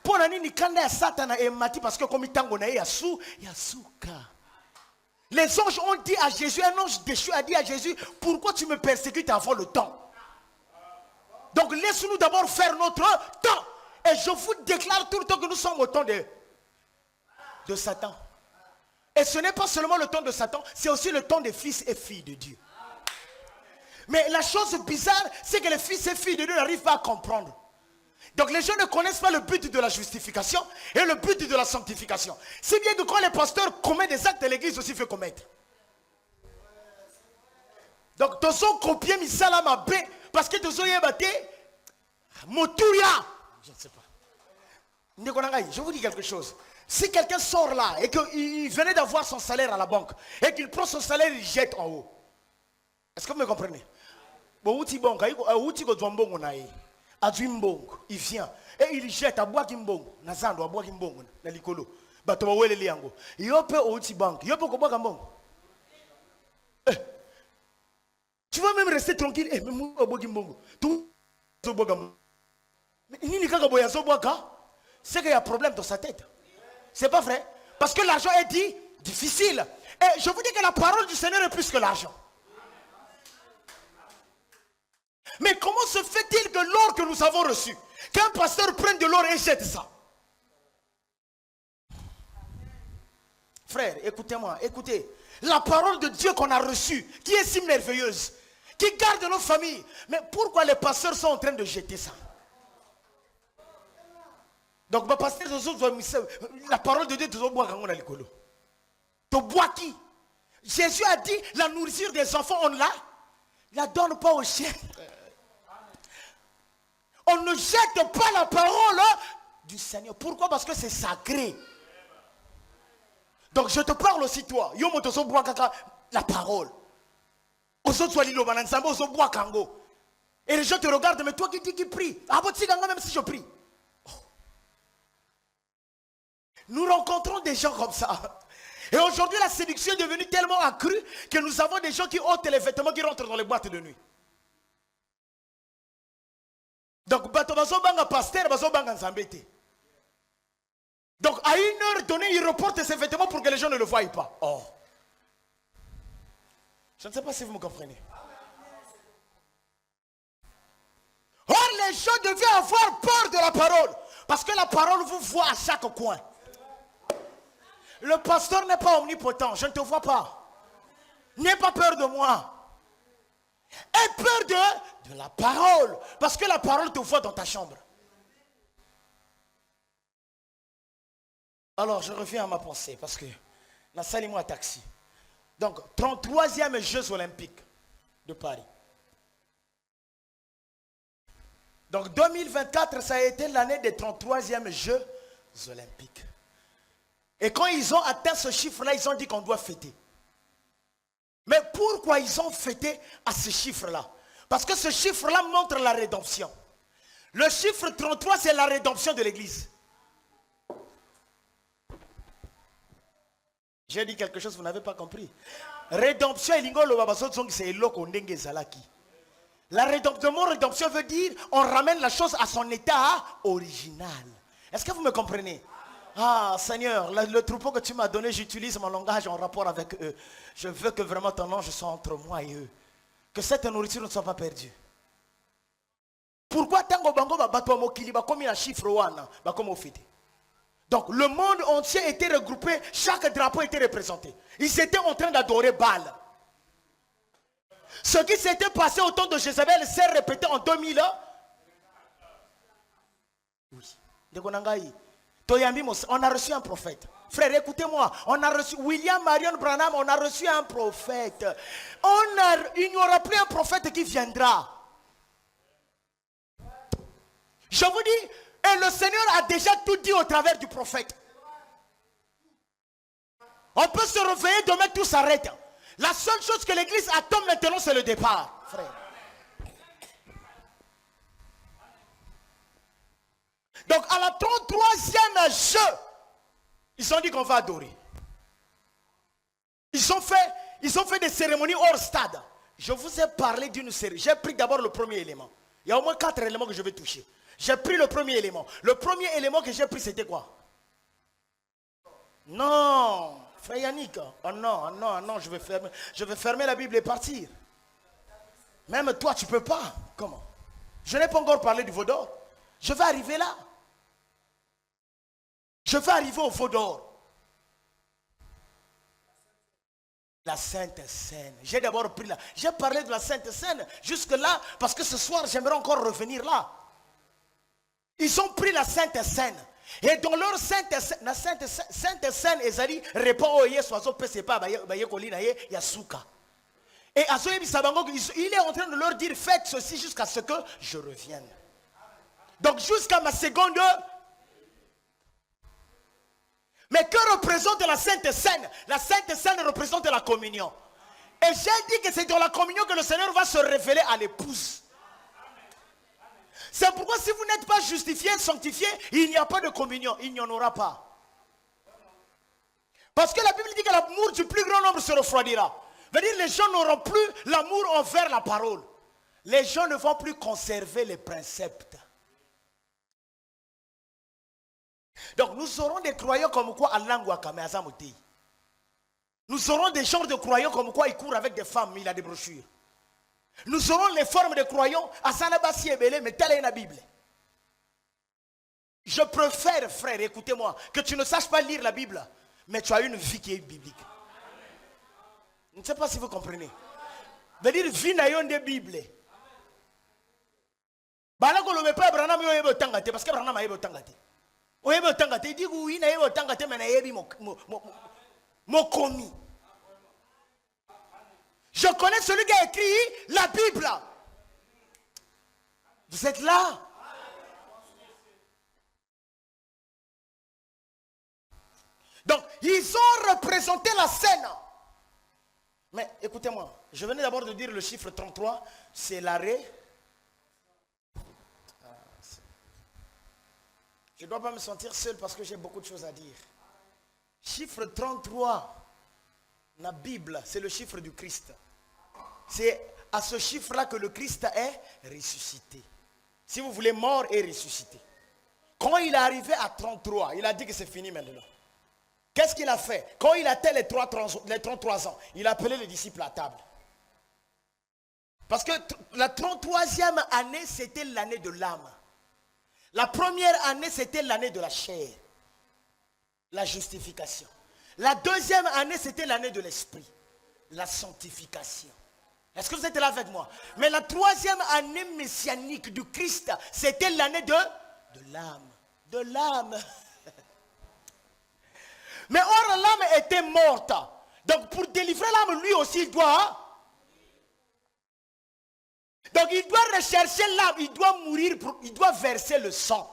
Pour la nini kanda ya Satan a mati parce que comme tango na yasuka. Les anges ont dit à Jésus, un ange déchu a dit à Jésus, pourquoi tu me persécutes avant le temps? Donc laisse-nous d'abord faire notre temps. Et je vous déclare tout le temps que nous sommes au temps de Satan. Et ce n'est pas seulement le temps de Satan, c'est aussi le temps des fils et filles de Dieu. Mais la chose bizarre, c'est que les fils et filles de Dieu n'arrivent pas à comprendre. Donc les gens ne connaissent pas le but de la justification et le but de la sanctification. C'est bien que quand les pasteurs commettent des actes, l'église aussi fait commettre. Donc tous ont copié Misalama B parce que tous ont ébatté Moturia. Je ne sais pas. Je vous dis quelque chose. Si quelqu'un sort là et qu'il venait d'avoir son salaire à la banque et qu'il prend son salaire et il jette en haut. Est-ce que vous me comprenez? Il vient et il jette à bois kimbongo, nazando à bois kimbongo, na likolo. Bato ba wele liango. Yope outi bank, yope ko bois kimbongo. Tu vas même rester tranquille. Mais moi bois kimbongo. Tout zo bois kimbongo. Mais nini kaka boya zo bois ka? C'est qu'il y a un problème dans sa tête. C'est pas vrai? Parce que l'argent est dit difficile. Et je vous dis que la parole du Seigneur est plus que l'argent. Mais comment se fait-il que l'or que nous avons reçu, qu'un pasteur prenne de l'or et jette ça? Frère, écoutez-moi, écoutez. La parole de Dieu qu'on a reçue, qui est si merveilleuse, qui garde nos familles. Mais pourquoi les pasteurs sont en train de jeter ça? Donc, la parole de Dieu, tu bois qui? Jésus a dit, la nourriture des enfants, on la donne pas aux chiens. On ne jette pas la parole du Seigneur. Pourquoi? Parce que c'est sacré. Donc je te parle aussi toi. La parole. Et les gens te regardent, mais toi qui dis qu'il prie. Ah bon, tu même si je prie. Oh. Nous rencontrons des gens comme ça. Et aujourd'hui, la séduction est devenue tellement accrue que nous avons des gens qui ôtent les vêtements qui rentrent dans les boîtes de nuit. Donc, donc, à une heure donnée, il reporte ses vêtements pour que les gens ne le voient pas. Oh. Je ne sais pas si vous me comprenez. Or, les gens devaient avoir peur de la parole. Parce que la parole vous voit à chaque coin. Le pasteur n'est pas omnipotent. Je ne te vois pas. N'aie pas peur de moi. Aie peur de la parole. Parce que la parole te voit dans ta chambre. Alors, je reviens à ma pensée. Parce que, na salimo à taxi. Donc, 33e Jeux Olympiques de Paris. Donc 2024, ça a été l'année des 33e Jeux Olympiques. Et quand ils ont atteint ce chiffre-là, ils ont dit qu'on doit fêter. Mais pourquoi ils ont fêté à ce chiffre-là? Parce que ce chiffre-là montre la rédemption. Le chiffre 33, c'est la rédemption de l'Église. J'ai dit quelque chose, vous n'avez pas compris. Rédemption, c'est l'okondenge zalaki. La rédemption, le mot rédemption veut dire on ramène la chose à son état original. Est-ce que vous me comprenez? Ah Seigneur, le troupeau que tu m'as donné, j'utilise mon langage en rapport avec eux. Je veux que vraiment ton ange soit entre moi et eux. Que cette nourriture ne soit pas perdue. Pourquoi tango bango bato mokili ba comme un chiffre wana ba comme au fait. Donc le monde entier était regroupé, chaque drapeau était représenté. Ils étaient en train d'adorer Baal. Ce qui s'était passé au temps de Jézabel s'est répété en 2000 ans. Oui. On a reçu un prophète. Frère, écoutez-moi. On a reçu William Marion Branham, on a reçu un prophète. Il n'y aura plus un prophète qui viendra. Je vous dis, et le Seigneur a déjà tout dit au travers du prophète. On peut se réveiller demain, tout s'arrête. La seule chose que l'église attend maintenant, c'est le départ, frère. Donc, à la 33e jeu, ils ont dit qu'on va adorer. Ils ont fait des cérémonies hors stade. Je vous ai parlé d'une série. J'ai pris d'abord le premier élément. Il y a au moins 4 éléments que je vais toucher. J'ai pris le premier élément. Le premier élément que j'ai pris, c'était quoi? Non. Frère Yannick, oh non, je vais fermer la Bible et partir. Même toi, tu ne peux pas. Comment? Je n'ai pas encore parlé du veau d'or. Je vais arriver là. Je vais arriver au veau d'or. La Sainte Seine. J'ai d'abord pris là. J'ai parlé de la Sainte Seine jusque là parce que ce soir, j'aimerais encore revenir là. Ils ont pris la Sainte Seine. Et dans leur Sainte Seine, Ezali répond au Yesu, Yasuka. Et il est en train de leur dire, faites ceci jusqu'à ce que je revienne. Donc jusqu'à ma seconde. Mais que représente la Sainte Seine? La Sainte Seine représente la communion. Et j'ai dit que c'est dans la communion que le Seigneur va se révéler à l'épouse. C'est pourquoi si vous n'êtes pas justifié, sanctifié, il n'y a pas de communion. Il n'y en aura pas. Parce que la Bible dit que l'amour du plus grand nombre se refroidira. Veut dire les gens n'auront plus l'amour envers la parole. Les gens ne vont plus conserver les préceptes. Donc nous aurons des croyants comme quoi Allah Wakame Azamuti. Nous aurons des genres de croyants comme quoi ils courent avec des femmes, il a des brochures. Nous aurons les formes de croyants à Sanabasi et Belé, mais telle est la Bible. Je préfère, frère, écoutez-moi, que tu ne saches pas lire la Bible, mais tu as une vie qui est biblique. Je ne sais pas si vous comprenez. Veut dire vie n'ayant de Bible. Parce que Branham a eu tangate. Il dit oui, il a eu tangate, mais il a eu mon commis. Je connais celui qui a écrit la Bible. Vous êtes là? Donc, ils ont représenté la scène. Mais écoutez-moi, je venais d'abord de dire le chiffre 33, c'est l'arrêt Je ne dois pas me sentir seul parce que j'ai beaucoup de choses à dire. Chiffre 33, la Bible, c'est le chiffre du Christ. C'est à ce chiffre-là que le Christ est ressuscité. Si vous voulez, mort et ressuscité. Quand il est arrivé à 33, il a dit que c'est fini maintenant. Qu'est-ce qu'il a fait? Quand il atteint les 33 ans, il a appelé les disciples à table. Parce que la 33e année, c'était l'année de l'âme. La première année, c'était l'année de la chair. La justification. La deuxième année, c'était l'année de l'esprit. La sanctification. Est-ce que vous êtes là avec moi? Mais la troisième année messianique du Christ, c'était l'année de l'âme. De l'âme. Mais or, l'âme était morte. Donc, pour délivrer l'âme, lui aussi, il doit... Donc, il doit rechercher l'âme. Il doit mourir, il doit verser le sang.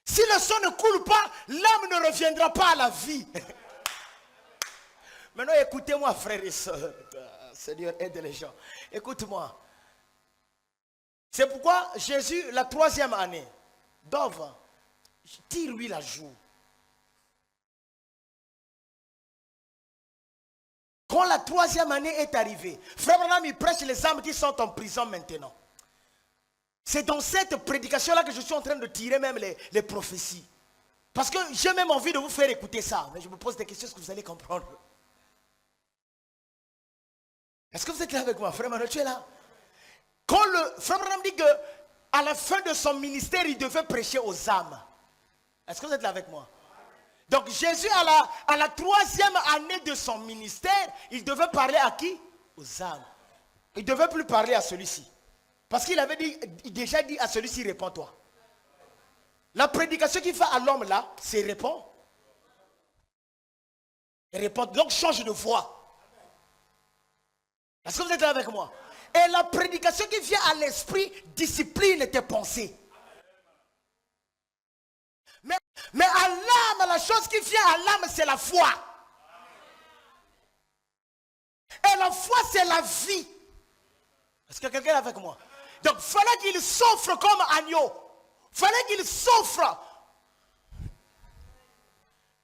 Si le sang ne coule pas, l'âme ne reviendra pas à la vie. Maintenant, écoutez-moi, frères et sœurs. Seigneur, aide les gens. Écoute-moi. C'est pourquoi Jésus, la troisième année, Dove, tire-lui la joue. Quand la troisième année est arrivée, Frère Branham, il prêche les âmes qui sont en prison maintenant. C'est dans cette prédication-là que je suis en train de tirer même les prophéties. Parce que j'ai même envie de vous faire écouter ça. Mais je me pose des questions, est-ce que vous allez comprendre? Est-ce que vous êtes là avec moi? Frère Manuel, tu es là? Quand le Frère Branham dit qu'à la fin de son ministère, il devait prêcher aux âmes. Est-ce que vous êtes là avec moi? Donc Jésus, à la troisième année de son ministère, il devait parler à qui? Aux âmes. Il ne devait plus parler à celui-ci. Parce qu'il avait déjà dit à celui-ci, réponds-toi. La prédication qu'il fait à l'homme là, c'est répond. Répond. Donc change de voix. Est-ce que vous êtes là avec moi? Et la prédication qui vient à l'esprit discipline tes pensées. Mais à l'âme, la chose qui vient à l'âme, c'est la foi. Et la foi, c'est la vie. Est-ce que quelqu'un est avec moi? Donc, il fallait qu'il souffre comme agneau. Il fallait qu'il souffre.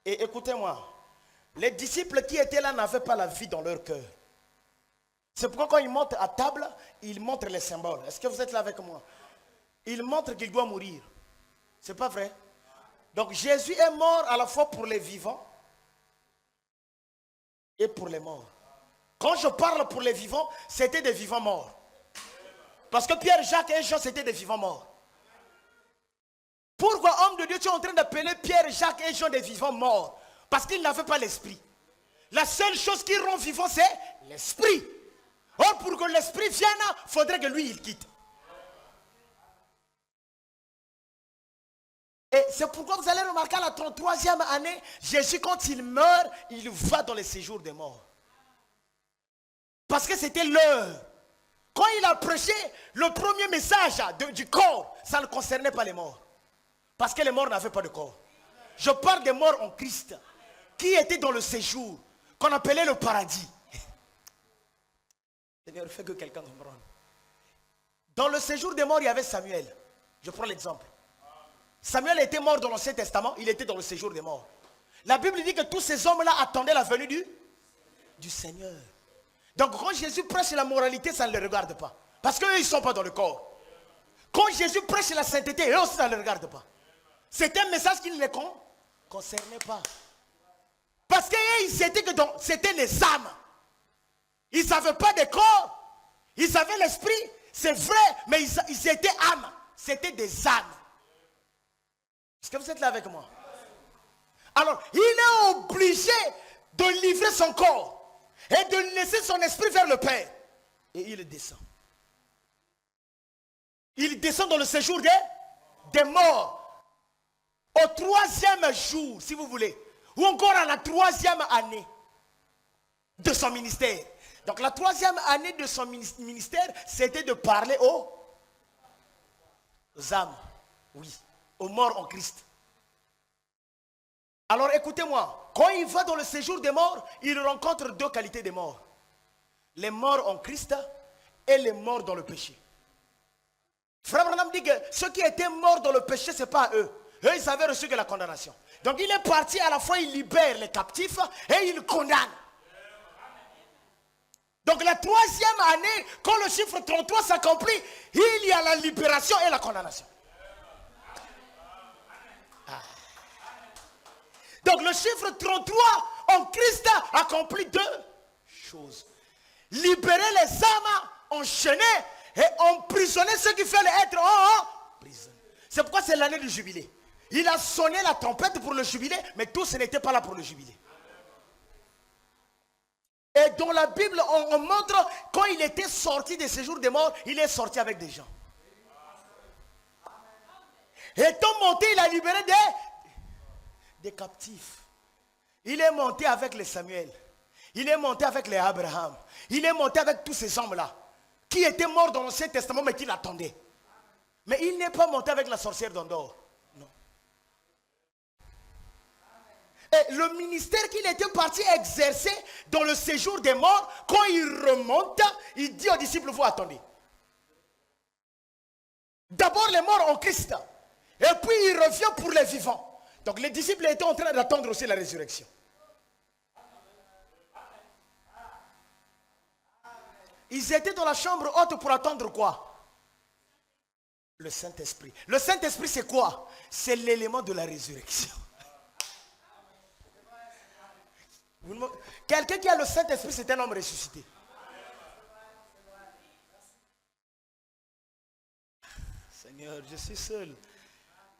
Et écoutez-moi, les disciples qui étaient là n'avaient pas la vie dans leur cœur. C'est pourquoi quand ils montent à table, ils montrent les symboles. Est-ce que vous êtes là avec moi? Ils montrent qu'il doit mourir. C'est pas vrai? Donc Jésus est mort à la fois pour les vivants et pour les morts. Quand je parle pour les vivants, c'était des vivants morts. Parce que Pierre, Jacques et Jean, c'était des vivants morts. Pourquoi, homme de Dieu, tu es en train d'appeler Pierre, Jacques et Jean des vivants morts? Parce qu'ils n'avaient pas l'esprit. La seule chose qui rend vivant, c'est l'esprit. Or, pour que l'esprit vienne, il faudrait que lui, il quitte. Et c'est pourquoi vous allez remarquer à la 33e année, Jésus, quand il meurt, il va dans les séjours des morts. Parce que c'était l'heure. Quand il a prêché le premier message du corps, ça ne concernait pas les morts. Parce que les morts n'avaient pas de corps. Je parle des morts en Christ, qui étaient dans le séjour, qu'on appelait le paradis. Seigneur, fais que quelqu'un comprenne. Dans le séjour des morts, il y avait Samuel. Je prends l'exemple. Samuel était mort dans l'Ancien Testament, il était dans le séjour des morts. La Bible dit que tous ces hommes-là attendaient la venue du Seigneur. Donc quand Jésus prêche la moralité, ça ne les regarde pas. Parce qu'eux, ils ne sont pas dans le corps. Quand Jésus prêche la sainteté, eux aussi, ça ne les regarde pas. C'est un message qui ne les concernait pas. Parce que c'était les âmes. Ils n'avaient pas de corps. Ils avaient l'esprit, c'est vrai, mais ils étaient âmes. C'était des âmes. Est-ce que vous êtes là avec moi? Alors, il est obligé de livrer son corps et de laisser son esprit vers le Père. Et il descend. Il descend dans le séjour des morts. Au 3e jour, si vous voulez. Ou encore à la 3e année de son ministère. Donc la 3e année de son ministère, c'était de parler aux âmes. Oui. Aux morts en Christ. Alors écoutez-moi, quand il va dans le séjour des morts, il rencontre deux qualités de morts. Les morts en Christ et les morts dans le péché. Frère Branham dit que ceux qui étaient morts dans le péché, ce n'est pas eux. Eux, Eux, ils avaient reçu que la condamnation. Donc il est parti, à la fois il libère les captifs et il condamne. Donc la troisième année, quand le chiffre 33 s'accomplit, il y a la libération et la condamnation. Donc le chiffre 33 en Christ accomplit deux choses. Libérer les âmes, enchaîner et emprisonner ceux qui veulent être en prison. C'est pourquoi c'est l'année du jubilé. Il a sonné la trompette pour le jubilé, mais tous n'étaient pas là pour le jubilé. Et dans la Bible, on montre quand il était sorti de séjour des morts, il est sorti avec des gens. Étant monté, il a libéré des captifs. Il est monté avec les Samuel. Il est monté avec les Abraham. Il est monté avec tous ces hommes-là qui étaient morts dans l'Ancien Testament mais qui l'attendaient. Mais il n'est pas monté avec la sorcière d'Endor. Non. Et le ministère qu'il était parti exercer dans le séjour des morts, quand il remonte, il dit aux disciples, vous attendez. D'abord les morts en Christ. Et puis il revient pour les vivants. Donc les disciples étaient en train d'attendre aussi la résurrection. Ils étaient dans la chambre haute pour attendre quoi? Le Saint-Esprit. Le Saint-Esprit c'est quoi? C'est l'élément de la résurrection. Quelqu'un qui a le Saint-Esprit, c'est un homme ressuscité. Seigneur, je suis seul.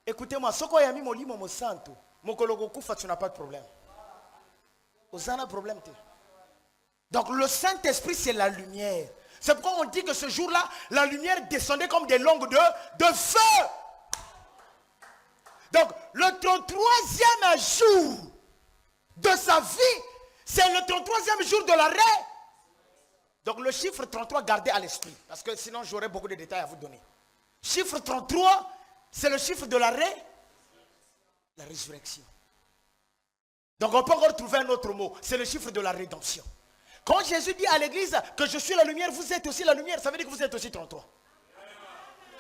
Écoutez-moi, ce qu'on a mis mon lit, mon santo, mon kologoku, tu n'as pas de problème. Vous avez un problème. Donc le Saint-Esprit, c'est la lumière. C'est pourquoi on dit que ce jour-là, la lumière descendait comme des langues de feu. Donc le 33e jour de sa vie, c'est le 33e jour de l'arrêt. Donc le chiffre 33, gardez à l'esprit. Parce que sinon j'aurais beaucoup de détails à vous donner. Chiffre 33, c'est le chiffre de l'arrêt, la résurrection. Donc on peut encore trouver un autre mot. C'est le chiffre de la rédemption. Quand Jésus dit à l'église que je suis la lumière, vous êtes aussi la lumière, ça veut dire que vous êtes aussi 33.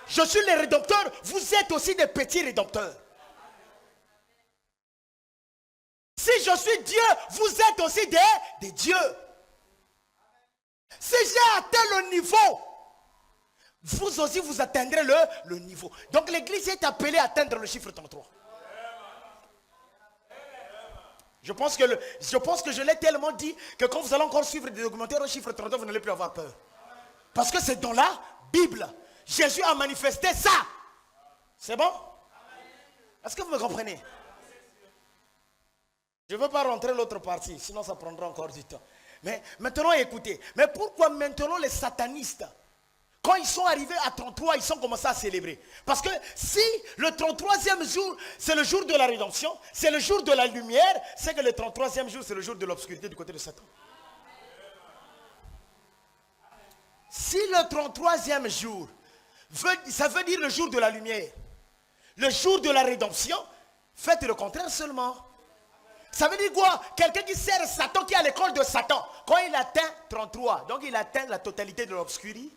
Je suis le rédempteur, vous êtes aussi des petits rédempteurs. Si je suis Dieu, vous êtes aussi des dieux. Si j'ai atteint le niveau, vous aussi vous atteindrez le niveau. Donc l'église est appelée à atteindre le chiffre 33. Je pense que je l'ai tellement dit que quand vous allez encore suivre des documentaires au chiffre 33, vous n'allez plus avoir peur. Parce que c'est dans la Bible. Jésus a manifesté ça. C'est bon? Est-ce que vous me comprenez? Je ne veux pas rentrer l'autre partie, sinon ça prendra encore du temps. Mais maintenant, écoutez. Mais pourquoi maintenant les satanistes, quand ils sont arrivés à 33, ils ont commencé à célébrer? Parce que si le 33e jour, c'est le jour de la rédemption, c'est le jour de la lumière, c'est que le 33e jour, c'est le jour de l'obscurité du côté de Satan. Si le 33e jour, ça veut dire le jour de la lumière, le jour de la rédemption, faites le contraire seulement. Ça veut dire quoi? Quelqu'un qui sert Satan, qui est à l'école de Satan, quand il atteint 33, donc il atteint la totalité de l'obscurité.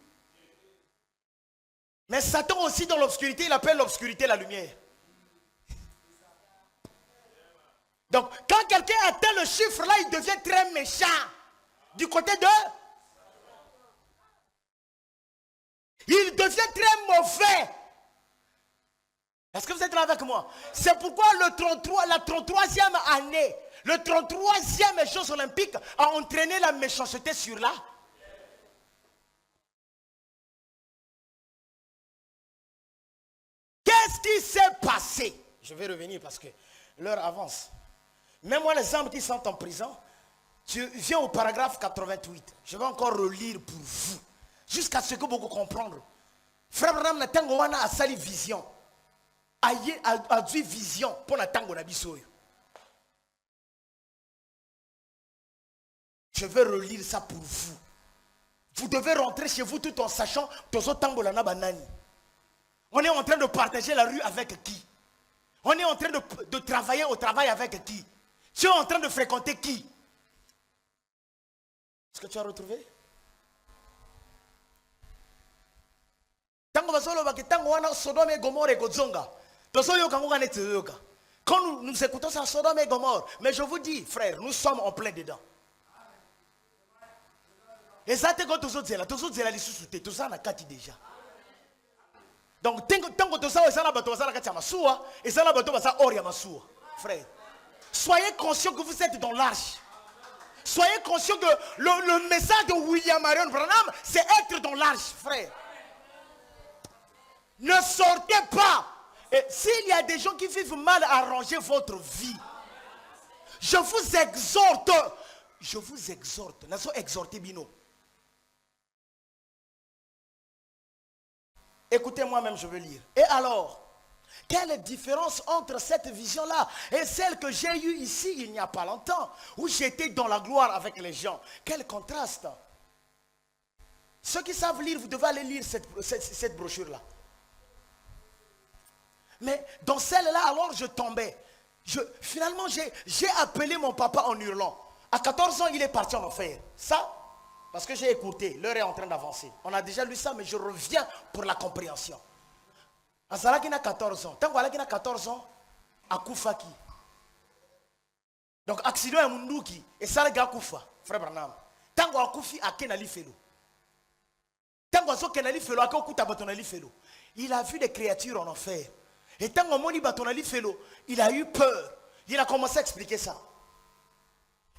Mais Satan aussi dans l'obscurité, il appelle l'obscurité la lumière. Donc quand quelqu'un atteint le chiffre là, il devient très méchant. Du côté de... Il devient très mauvais. Est-ce que vous êtes là avec moi? C'est pourquoi le 33, la 33e année, le 33e Jeux olympiques a entraîné la méchanceté sur la... Qu'est-ce qui s'est passé? Je vais revenir parce que l'heure avance. Même moi, les hommes qui sont en prison, tu viens au paragraphe 88. Je vais encore relire pour vous. Jusqu'à ce que vous compreniez. Frère Branham n'a pas sali vision. A dit vision pour la tango na bisoyo. Je vais relire ça pour vous. Vous devez rentrer chez vous tout en sachant que tango la banani. On est en train de partager la rue avec qui? On est en train de travailler au travail avec qui? Tu es en train de fréquenter qui? Est-ce que tu as retrouvé? Tango basolo baki tango wana Sodome et Gomorrhe et Godzonga. Quand nous écoutons ça, Sodome et Gomorrhe, mais je vous dis, frère, nous sommes en plein dedans. Et ça, c'est quand tous là, les sous-soutés, tout ça, on a quatre déjà. Donc, tant que tout ça, ça, et ça, frère. Soyez conscients que vous êtes dans l'arche. Soyez conscients que le message de William Marion Branham, c'est être dans l'arche, frère. Ne sortez pas. Et s'il y a des gens qui vivent mal à arranger votre vie, je vous exhorte. Nazo exhorté Bino. Écoutez, moi-même, je veux lire. Et alors, quelle est la différence entre cette vision-là et celle que j'ai eue ici il n'y a pas longtemps, où j'étais dans la gloire avec les gens? Quel contraste! Ceux qui savent lire, vous devez aller lire cette brochure-là. Mais dans celle-là, alors je tombais. Finalement, j'ai appelé mon papa en hurlant. À 14 ans, il est parti en enfer. Ça, parce que j'ai écouté, l'heure est en train d'avancer. On a déjà lu ça, mais je reviens pour la compréhension. Azala qui n'a 14 ans. Tant qu'il a 14 ans, Akoufaki. Donc, accident est Mundouki. Et ça, le gars Koufa, frère Branham. Tant qu'on a Koufi, à Kenali Felo. Tant qu'on a Kenali Felo, à Kouta Batonali Felo. Il a vu des créatures en enfer. Et tant qu'on a Batonali Felo, il a eu peur. Il a commencé à expliquer ça.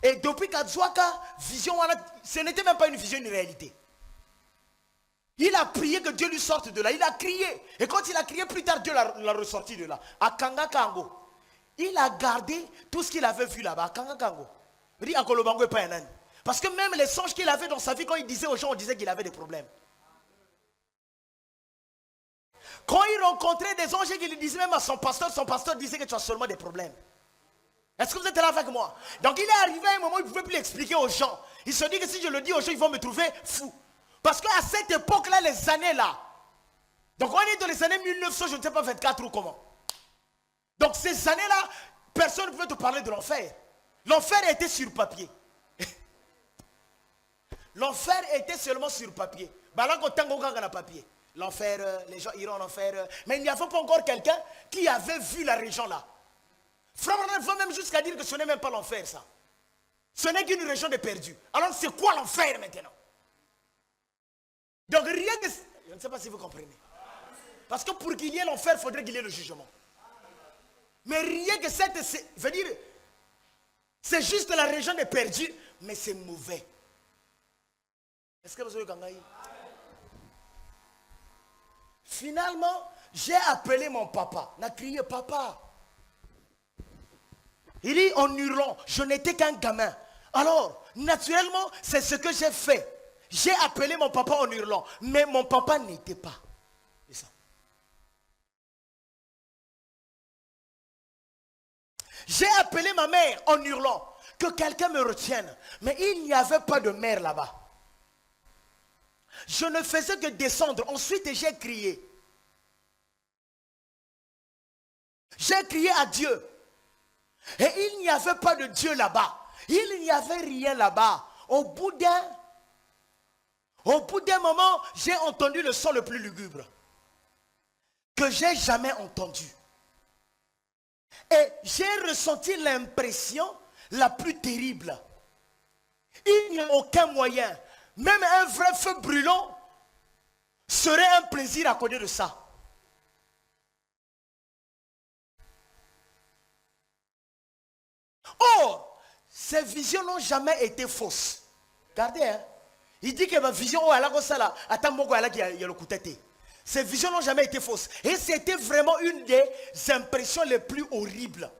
Et depuis qu'Adzouaka, vision, ce n'était même pas une vision, une réalité. Il a prié que Dieu lui sorte de là. Il a crié. Et quand il a crié, plus tard, Dieu l'a ressorti de là. À Kanga Kango. Il a gardé tout ce qu'il avait vu là-bas. À Kanga Kango. Parce que même les songes qu'il avait dans sa vie, quand il disait aux gens, on disait qu'il avait des problèmes. Quand il rencontrait des anges et qu'il disait même à son pasteur disait que tu as seulement des problèmes. Est-ce que vous êtes là avec moi? Donc il est arrivé à un moment où il ne pouvait plus l'expliquer aux gens. Il se dit que si je le dis aux gens, ils vont me trouver fou. Parce qu'à cette époque-là, les années là, donc on est dans les années 1900, je ne sais pas, 24 ou comment. Donc ces années-là, personne ne pouvait te parler de l'enfer. L'enfer était sur papier. L'enfer était seulement sur papier. Papier. L'enfer, les gens iront en enfer. Mais il n'y avait pas encore quelqu'un qui avait vu la région là. Frère, on va même jusqu'à dire que ce n'est même pas l'enfer ça. Ce n'est qu'une région de perdus. Alors c'est quoi l'enfer maintenant? Donc rien que... Je ne sais pas si vous comprenez. Parce que pour qu'il y ait l'enfer, il faudrait qu'il y ait le jugement. Mais rien que cette... veut dire... C'est juste la région des perdus, mais c'est mauvais. Est-ce que vous avez compris? Finalement, j'ai appelé mon papa. Il a crié, papa. Il dit en hurlant, je n'étais qu'un gamin. Alors, naturellement, c'est ce que j'ai fait. J'ai appelé mon papa en hurlant, mais mon papa n'était pas. C'est ça. J'ai appelé ma mère en hurlant, que quelqu'un me retienne. Mais il n'y avait pas de mère là-bas. Je ne faisais que descendre. Ensuite, j'ai crié. J'ai crié à Dieu. Et il n'y avait pas de Dieu là-bas. Il n'y avait rien là-bas. Au bout d'un moment, j'ai entendu le son le plus lugubre que j'ai jamais entendu. Et j'ai ressenti l'impression la plus terrible. Il n'y a aucun moyen. Même un vrai feu brûlant serait un plaisir à côté de ça. Or, ces visions n'ont jamais été fausses. Regardez, hein. Il dit que ma vision, ces visions n'ont jamais été fausses. Et c'était vraiment une des impressions les plus horribles.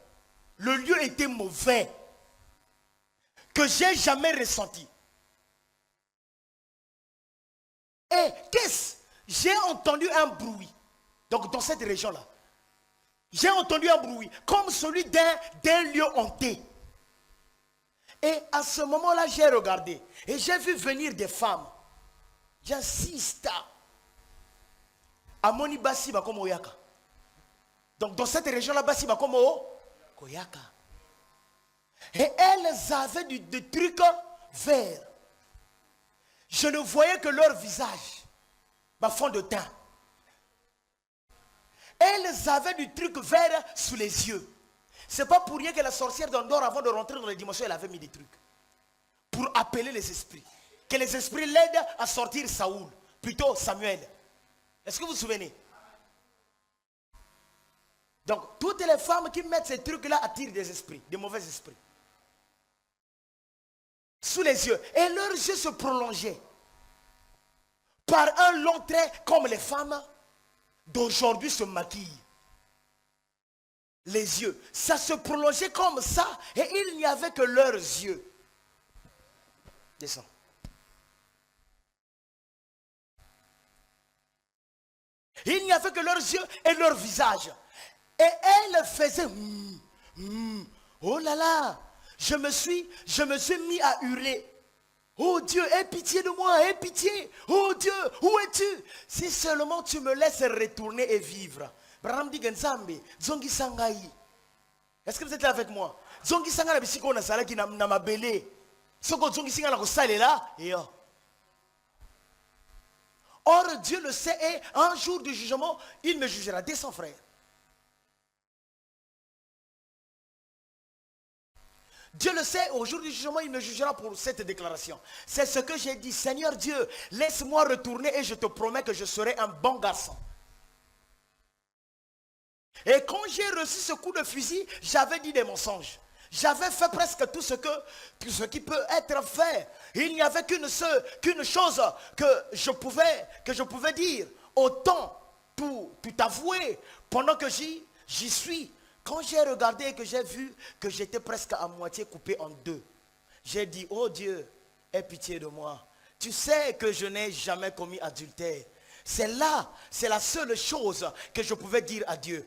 Le lieu était mauvais. Que j'ai jamais ressenti. Et qu'est-ce? J'ai entendu un bruit. Donc dans cette région-là. J'ai entendu un bruit. Comme celui d'un lieu hanté. Et à ce moment-là, j'ai regardé. Et j'ai vu venir des femmes. J'insiste. Amoni Basi Bakomo Oyaka. Donc dans cette région-là, Basi Bakomo Oyaka. Et elles avaient des trucs verts. Je ne voyais que leur visage. Fond de teint. elles avaient du truc vert sous les yeux. C'est pas pour rien que la sorcière d'Endor, avant de rentrer dans les dimensions, elle avait mis des trucs. Pour appeler les esprits. Que les esprits l'aident à sortir Saoul. Plutôt Samuel. Est-ce que vous vous souvenez? Donc, toutes les femmes qui mettent ces trucs-là attirent des esprits, des mauvais esprits. Sous les yeux. Et leurs yeux se prolongeaient. Par un long trait, comme les femmes d'aujourd'hui se maquillent. Les yeux. Ça se prolongeait comme ça. Et il n'y avait que leurs yeux. Descends. Il n'y avait que leurs yeux et leur visage. Et elle faisait oh là là, je me suis mis à hurler. Oh Dieu, aie pitié de moi, aie pitié. Oh Dieu, où es-tu? Si seulement tu me laisses retourner et vivre. Est-ce que vous êtes là avec moi? Or Dieu le sait et un jour du jugement, il me jugera. Descends frère. Dieu le sait, au jour du jugement, il me jugera pour cette déclaration. C'est ce que j'ai dit. Seigneur Dieu, laisse-moi retourner et je te promets que je serai un bon garçon. Et quand j'ai reçu ce coup de fusil, j'avais dit des mensonges. J'avais fait presque tout ce qui peut être fait. Il n'y avait qu'une chose que je pouvais dire. Autant tout avouer pendant que j'y suis. Quand j'ai regardé et que j'ai vu que j'étais presque à moitié coupé en deux, j'ai dit, oh Dieu, aie pitié de moi. Tu sais que je n'ai jamais commis adultère. C'est la seule chose que je pouvais dire à Dieu.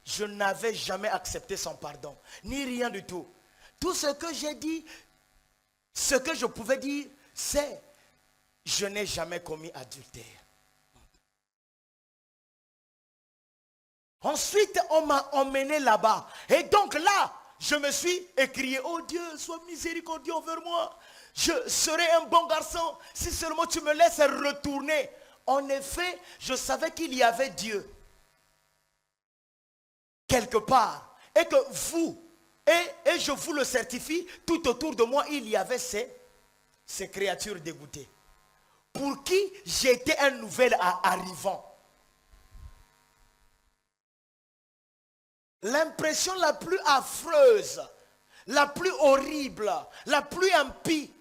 Je n'avais jamais accepté son pardon, ni rien du tout. Tout ce que j'ai dit, ce que je pouvais dire, c'est, je n'ai jamais commis adultère. Ensuite, on m'a emmené là-bas. Et donc là, je me suis écrié, oh Dieu, sois miséricordieux envers moi. Je serai un bon garçon si seulement tu me laisses retourner. En effet, je savais qu'il y avait Dieu. Quelque part. Et que vous, et je vous le certifie, tout autour de moi, il y avait ces créatures dégoûtées. Pour qui j'étais un nouvel arrivant. L'impression la plus affreuse, la plus horrible, la plus impie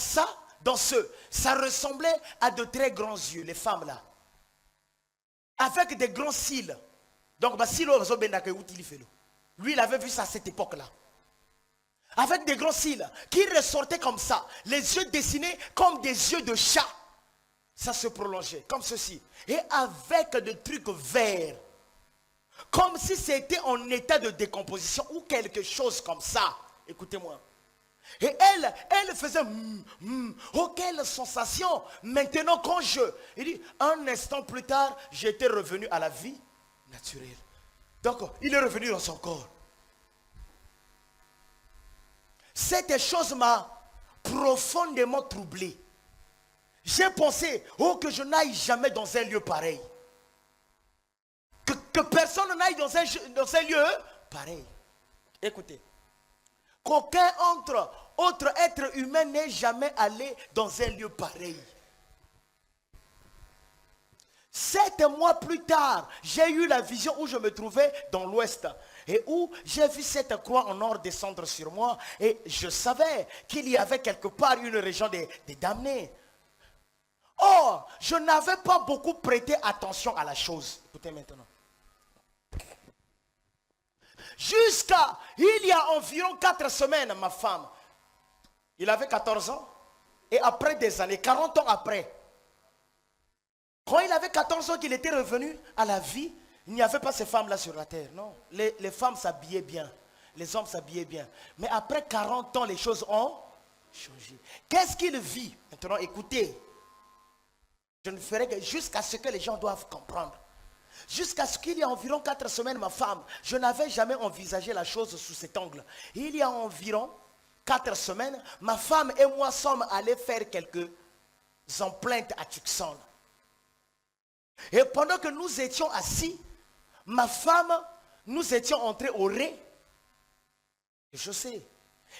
ça ressemblait à de très grands yeux, les femmes là. Avec des grands cils. Donc, lui, il avait vu ça à cette époque-là. Avec des grands cils qui ressortaient comme ça. Les yeux dessinés comme des yeux de chat. Ça se prolongeait comme ceci. Et avec des trucs verts. Comme si c'était en état de décomposition ou quelque chose comme ça. Écoutez-moi. Et elle faisait oh quelle sensation. Maintenant quand il dit, un instant plus tard, j'étais revenu à la vie naturelle. Donc il est revenu dans son corps. Cette chose m'a profondément troublé. J'ai pensé, oh que je n'aille jamais dans un lieu pareil. Que personne n'aille dans un lieu pareil. Écoutez. Qu'aucun autre être humain n'est jamais allé dans un lieu pareil. 7 mois plus tard, j'ai eu la vision où je me trouvais dans l'ouest. Et où j'ai vu cette croix en or descendre sur moi. Et je savais qu'il y avait quelque part une région des damnés. Or, je n'avais pas beaucoup prêté attention à la chose. Écoutez maintenant. Jusqu'à, il y a environ 4 semaines, ma femme, il avait 14 ans, et après des années, 40 ans après, quand il avait 14 ans qu'il était revenu à la vie, il n'y avait pas ces femmes-là sur la terre, non. Les femmes s'habillaient bien, les hommes s'habillaient bien. Mais après 40 ans, les choses ont changé. Qu'est-ce qu'il vit? Maintenant, écoutez, je ne ferai que jusqu'à ce que les gens doivent comprendre. Jusqu'à ce qu'il y a environ 4 semaines, ma femme, je n'avais jamais envisagé la chose sous cet angle. Il y a environ 4 semaines, ma femme et moi sommes allés faire quelques emplettes à Tucson. Et pendant que nous étions assis, ma femme, nous étions entrés au rez-de-chaussée.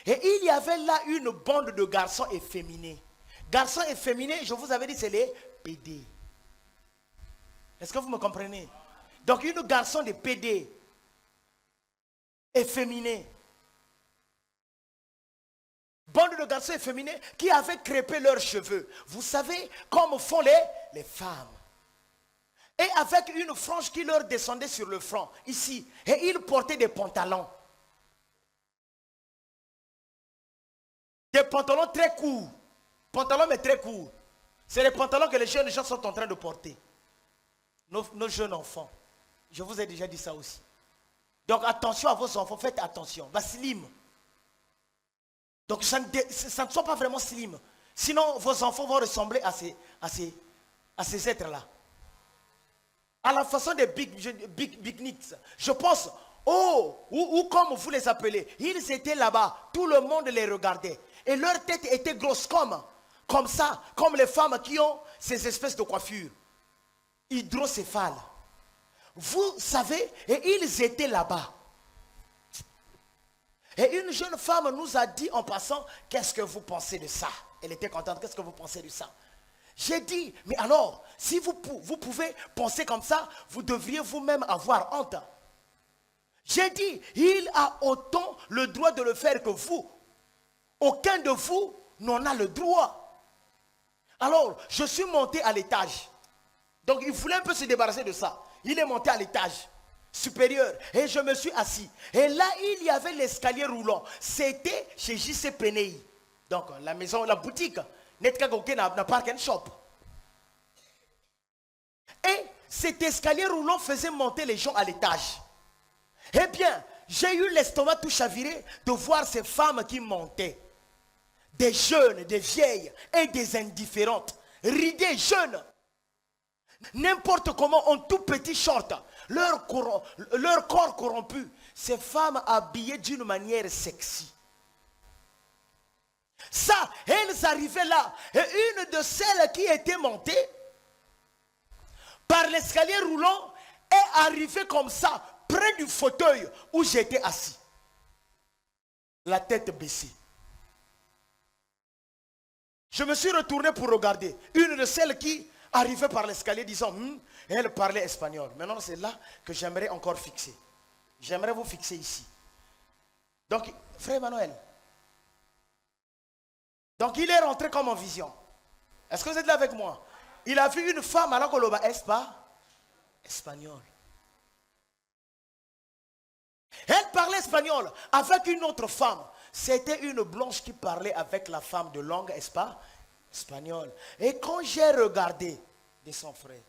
Et il y avait là une bande de garçons efféminés. Garçons efféminés, je vous avais dit, c'est les PD. Est-ce que vous me comprenez? Donc une garçon de PD, efféminés. Bande de garçons efféminés qui avaient crêpé leurs cheveux. Vous savez comme font les femmes. Et avec une frange qui leur descendait sur le front, ici. Et ils portaient des pantalons. Des pantalons très courts. Pantalons mais très courts. C'est les pantalons que les jeunes gens sont en train de porter. Nos jeunes enfants. Je vous ai déjà dit ça aussi. Donc attention à vos enfants, faites attention. Va slim. Donc ça ne soit pas vraiment slim. Sinon vos enfants vont ressembler à ces êtres-là. À la façon des big nicks. Je pense, ou comme vous les appelez, ils étaient là-bas, tout le monde les regardait. Et leur tête était grosse comme ça, comme les femmes qui ont ces espèces de coiffures. Hydrocéphales. Vous savez, et ils étaient là-bas. Et une jeune femme nous a dit en passant, qu'est-ce que vous pensez de ça? Elle était contente, qu'est-ce que vous pensez de ça? J'ai dit, mais alors, si vous pouvez penser comme ça, vous devriez vous-même avoir honte. J'ai dit, il a autant le droit de le faire que vous. Aucun de vous n'en a le droit. Alors, je suis monté à l'étage. Donc, il voulait un peu se débarrasser de ça. Il est monté à l'étage supérieur et je me suis assis. Et là, il y avait l'escalier roulant. C'était chez JC Penei. Donc, la maison, la boutique. Netka Goke n'a pas qu'un shop. Et cet escalier roulant faisait monter les gens à l'étage. Eh bien, j'ai eu l'estomac tout chaviré de voir ces femmes qui montaient. Des jeunes, des vieilles et des indifférentes. Ridées, jeunes. N'importe comment, en tout petit short. Leur corps corrompu. Ces femmes habillées d'une manière sexy. Ça, elles arrivaient là. Et une de celles qui était montée par l'escalier roulant est arrivée comme ça, près du fauteuil où j'étais assis. La tête baissée. Je me suis retourné pour regarder. Une de celles qui arrivait par l'escalier disant, elle parlait espagnol. Maintenant, c'est là que j'aimerais encore fixer. J'aimerais vous fixer ici. Donc, frère Emmanuel. Donc, il est rentré comme en vision. Est-ce que vous êtes là avec moi? Il a vu une femme à la Coloba, espagnol. Elle parlait espagnol avec une autre femme. C'était une blanche qui parlait avec la femme de langue espagnole. Et quand j'ai regardé de son frère,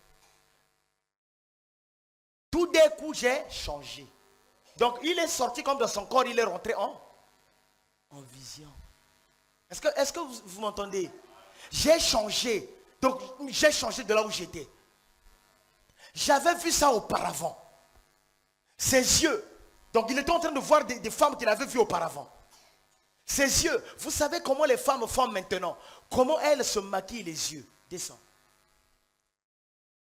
tout d'un coup j'ai changé. Donc il est sorti comme dans son corps, il est rentré en vision. Est-ce que vous m'entendez? J'ai changé. Donc j'ai changé de là où j'étais. J'avais vu ça auparavant. Ses yeux. Donc il était en train de voir des femmes qu'il avait vues auparavant. Ses yeux. Vous savez comment les femmes font maintenant? Comment elles se maquillent les yeux? Descends.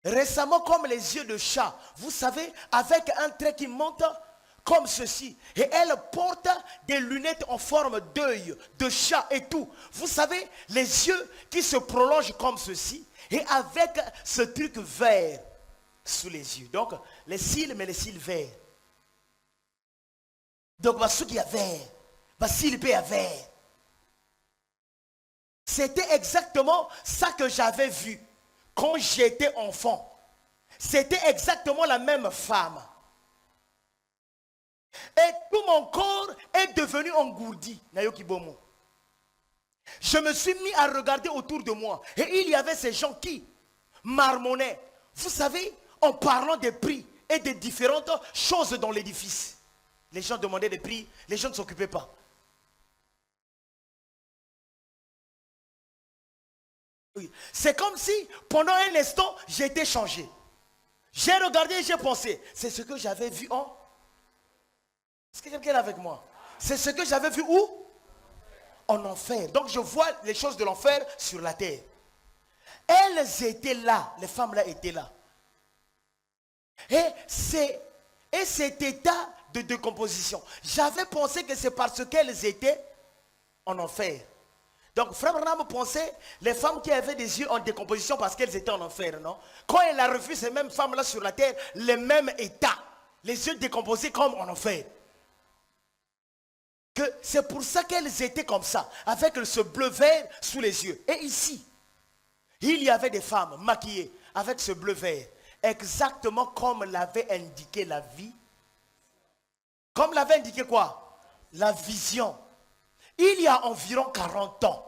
Récemment, comme les yeux de chat. Vous savez, avec un trait qui monte comme ceci. Et elle porte des lunettes en forme d'œil, de chat et tout. Vous savez, les yeux qui se prolongent comme ceci. Et avec ce truc vert sous les yeux. Donc, les cils, mais les cils verts. Donc, ce qui est vert. Cils vert. C'était exactement ça que j'avais vu quand j'étais enfant. C'était exactement la même femme. Et tout mon corps est devenu engourdi. Je me suis mis à regarder autour de moi. Et il y avait ces gens qui marmonnaient. Vous savez, en parlant des prix et des différentes choses dans l'édifice. Les gens demandaient des prix, les gens ne s'occupaient pas. Oui. C'est comme si, pendant un instant, j'étais changé. J'ai regardé et j'ai pensé, c'est ce que j'avais vu en... Est-ce que quelqu'un est avec moi? C'est ce que j'avais vu où? En enfer. Donc je vois les choses de l'enfer sur la terre. Elles étaient là, les femmes là étaient là. Et c'est Et cet état de décomposition, j'avais pensé que c'est parce qu'elles étaient en enfer. Donc Frère Branham pensait les femmes qui avaient des yeux en décomposition parce qu'elles étaient en enfer, non? Quand il a revu ces mêmes femmes-là sur la terre, les mêmes états, les yeux décomposés comme en enfer. Que c'est pour ça qu'elles étaient comme ça, avec ce bleu vert sous les yeux. Et ici, il y avait des femmes maquillées avec ce bleu vert, exactement comme l'avait indiqué la vie. Comme l'avait indiqué quoi? La vision. Il y a environ 40 ans.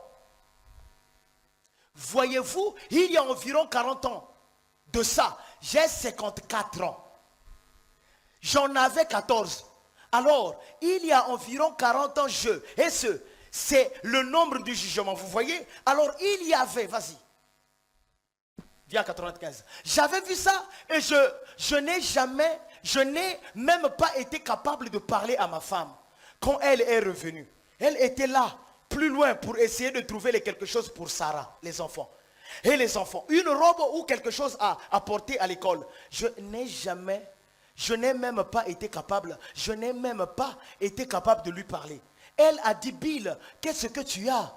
Voyez-vous, il y a environ 40 ans de ça. J'ai 54 ans. J'en avais 14. Alors, il y a environ 40 ans, c'est le nombre du jugement. Vous voyez? Alors, il y avait, vas-y. Viens à 95. J'avais vu ça et je n'ai même pas été capable de parler à ma femme quand elle est revenue. Elle était là, plus loin, pour essayer de trouver quelque chose pour Sarah, les enfants. Et les enfants, une robe ou quelque chose à porter à l'école. Je n'ai même pas été capable de lui parler. Elle a dit, Bill, qu'est-ce que tu as?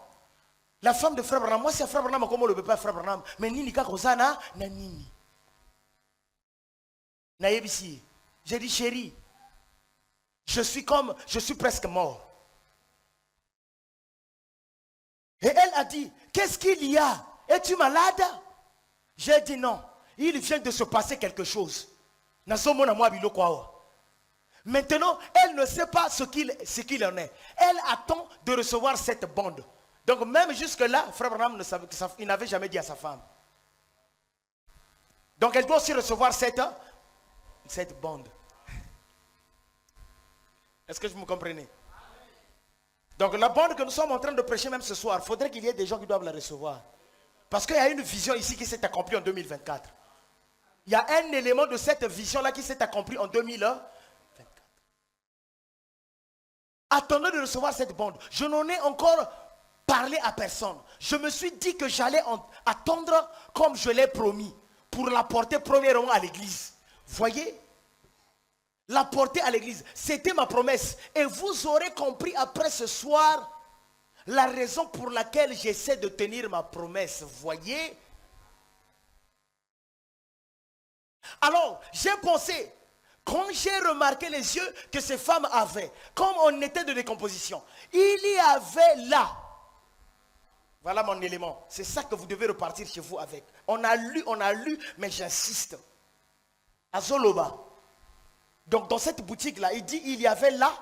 La femme de Frère Branham, moi c'est Frère Branham, comment le peut pas Frère Branham? Mais Nini Kakozana, Nanini. Naïbisi. J'ai dit, chérie, je suis presque mort. Et elle a dit, qu'est-ce qu'il y a? Es-tu malade? J'ai dit non. Il vient de se passer quelque chose. Maintenant, elle ne sait pas ce qu'il en est. Elle attend de recevoir cette bande. Donc même jusque-là, Frère Branham il n'avait jamais dit à sa femme. Donc elle doit aussi recevoir cette bande. Est-ce que vous me comprenez? Donc la bande que nous sommes en train de prêcher même ce soir, il faudrait qu'il y ait des gens qui doivent la recevoir. Parce qu'il y a une vision ici qui s'est accomplie en 2024. Il y a un élément de cette vision-là qui s'est accompli en 2024. Attendons de recevoir cette bande. Je n'en ai encore parlé à personne. Je me suis dit que j'allais attendre comme je l'ai promis pour la porter premièrement à l'église. Voyez? La porter à l'église. C'était ma promesse. Et vous aurez compris après ce soir la raison pour laquelle j'essaie de tenir ma promesse. Voyez? Alors, j'ai pensé, quand j'ai remarqué les yeux que ces femmes avaient, comme on était de décomposition, il y avait là, voilà mon élément, c'est ça que vous devez repartir chez vous avec. On a lu, mais j'insiste. À Zoloba. Donc dans cette boutique-là, il dit, il y avait là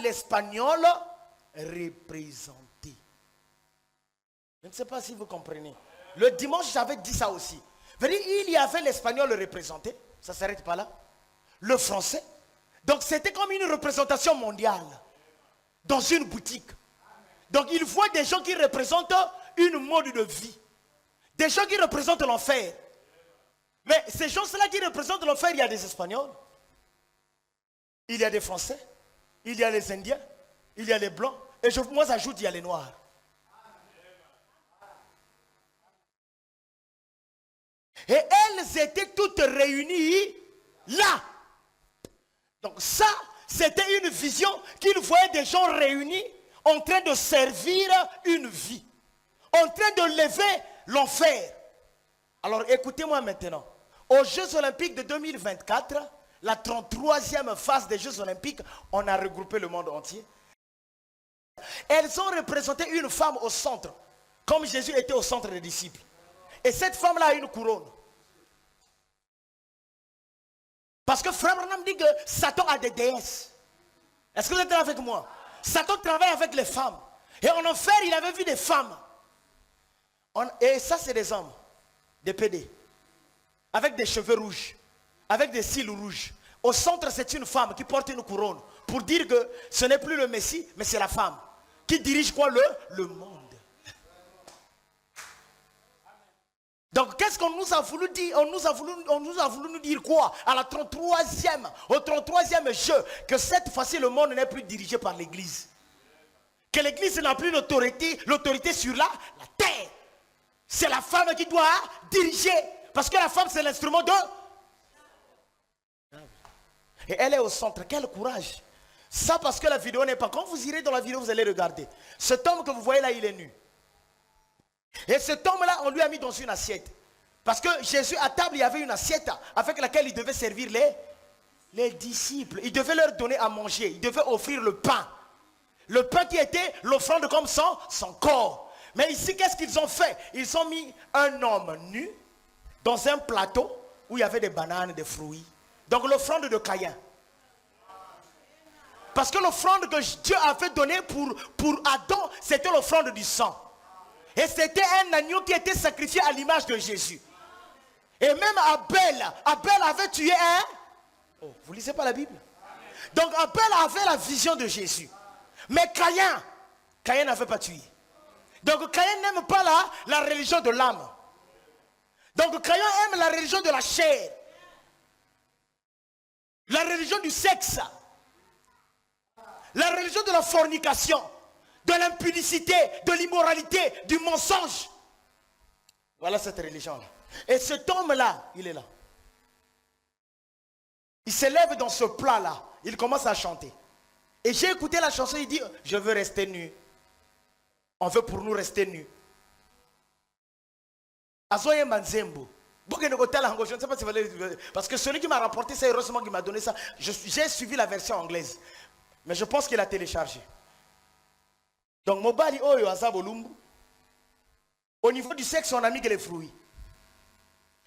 l'espagnol représenté. Je ne sais pas si vous comprenez. Le dimanche, j'avais dit ça aussi. Il y avait l'espagnol représenté. Ça ne s'arrête pas là. Le français. Donc c'était comme une représentation mondiale. Dans une boutique. Donc il voit des gens qui représentent une mode de vie. Des gens qui représentent l'enfer. Mais ces gens-là qui représentent l'enfer, il y a des Espagnols. Il y a des Français. Il y a les Indiens. Il y a les Blancs. Et moi j'ajoute, il y a les Noirs. Et elles étaient toutes réunies là. Donc ça, c'était une vision qu'il voyait des gens réunis en train de servir une vie. En train de lever l'enfer. Alors écoutez-moi maintenant. Aux Jeux Olympiques de 2024, la 33e phase des Jeux Olympiques, on a regroupé le monde entier. Elles ont représenté une femme au centre, comme Jésus était au centre des disciples. Et cette femme-là a une couronne. Parce que Frère Branham dit que Satan a des déesses. Est-ce que vous êtes là avec moi? Satan travaille avec les femmes. Et en enfer, il avait vu des femmes. Et ça, c'est des hommes, des PD. Avec des cheveux rouges, avec des cils rouges. Au centre, c'est une femme qui porte une couronne. Pour dire que ce n'est plus le Messie, mais c'est la femme. Qui dirige quoi? Le monde. Donc qu'est-ce qu'on nous a voulu dire? On nous a voulu nous dire quoi? À la 33e, au 33e jeu, que cette fois-ci le monde n'est plus dirigé par l'église. Que l'église n'a plus l'autorité sur la terre. C'est la femme qui doit diriger. Parce que la femme, c'est l'instrument de... Et elle est au centre. Quel courage. Ça parce que la vidéo n'est pas... Quand vous irez dans la vidéo, vous allez regarder. Cet homme que vous voyez là, il est nu. Et cet homme-là, on lui a mis dans une assiette. Parce que Jésus, à table, il y avait une assiette avec laquelle il devait servir les disciples. Il devait leur donner à manger. Il devait offrir le pain. Le pain qui était l'offrande comme son corps. Mais ici, qu'est-ce qu'ils ont fait? Ils ont mis un homme nu dans un plateau où il y avait des bananes, des fruits. Donc l'offrande de Caïn. Parce que l'offrande que Dieu avait donnée pour Adam, c'était l'offrande du sang. Et c'était un agneau qui était sacrifié à l'image de Jésus. Et même Abel avait tué un... Oh, vous ne lisez pas la Bible? Donc Abel avait la vision de Jésus. Mais Caïn n'avait pas tué. Donc Caïn n'aime pas la religion de l'âme. Donc Caïn aime la religion de la chair. La religion du sexe. La religion de la fornication. De l'impudicité, de l'immoralité, du mensonge. Voilà cette religion-là. Et cet homme-là, il est là. Il s'élève dans ce plat-là. Il commence à chanter. Et j'ai écouté la chanson, il dit, je veux rester nu. On veut pour nous rester nus. Azoye Manzembo. Je ne sais pas si vous allez... Parce que celui qui m'a rapporté ça, heureusement qu'il m'a donné ça. J'ai suivi la version anglaise. Mais je pense qu'il a téléchargé. Donc, Mobali Oyo Azabolumbu. Au niveau du sexe, on a mis que les fruits.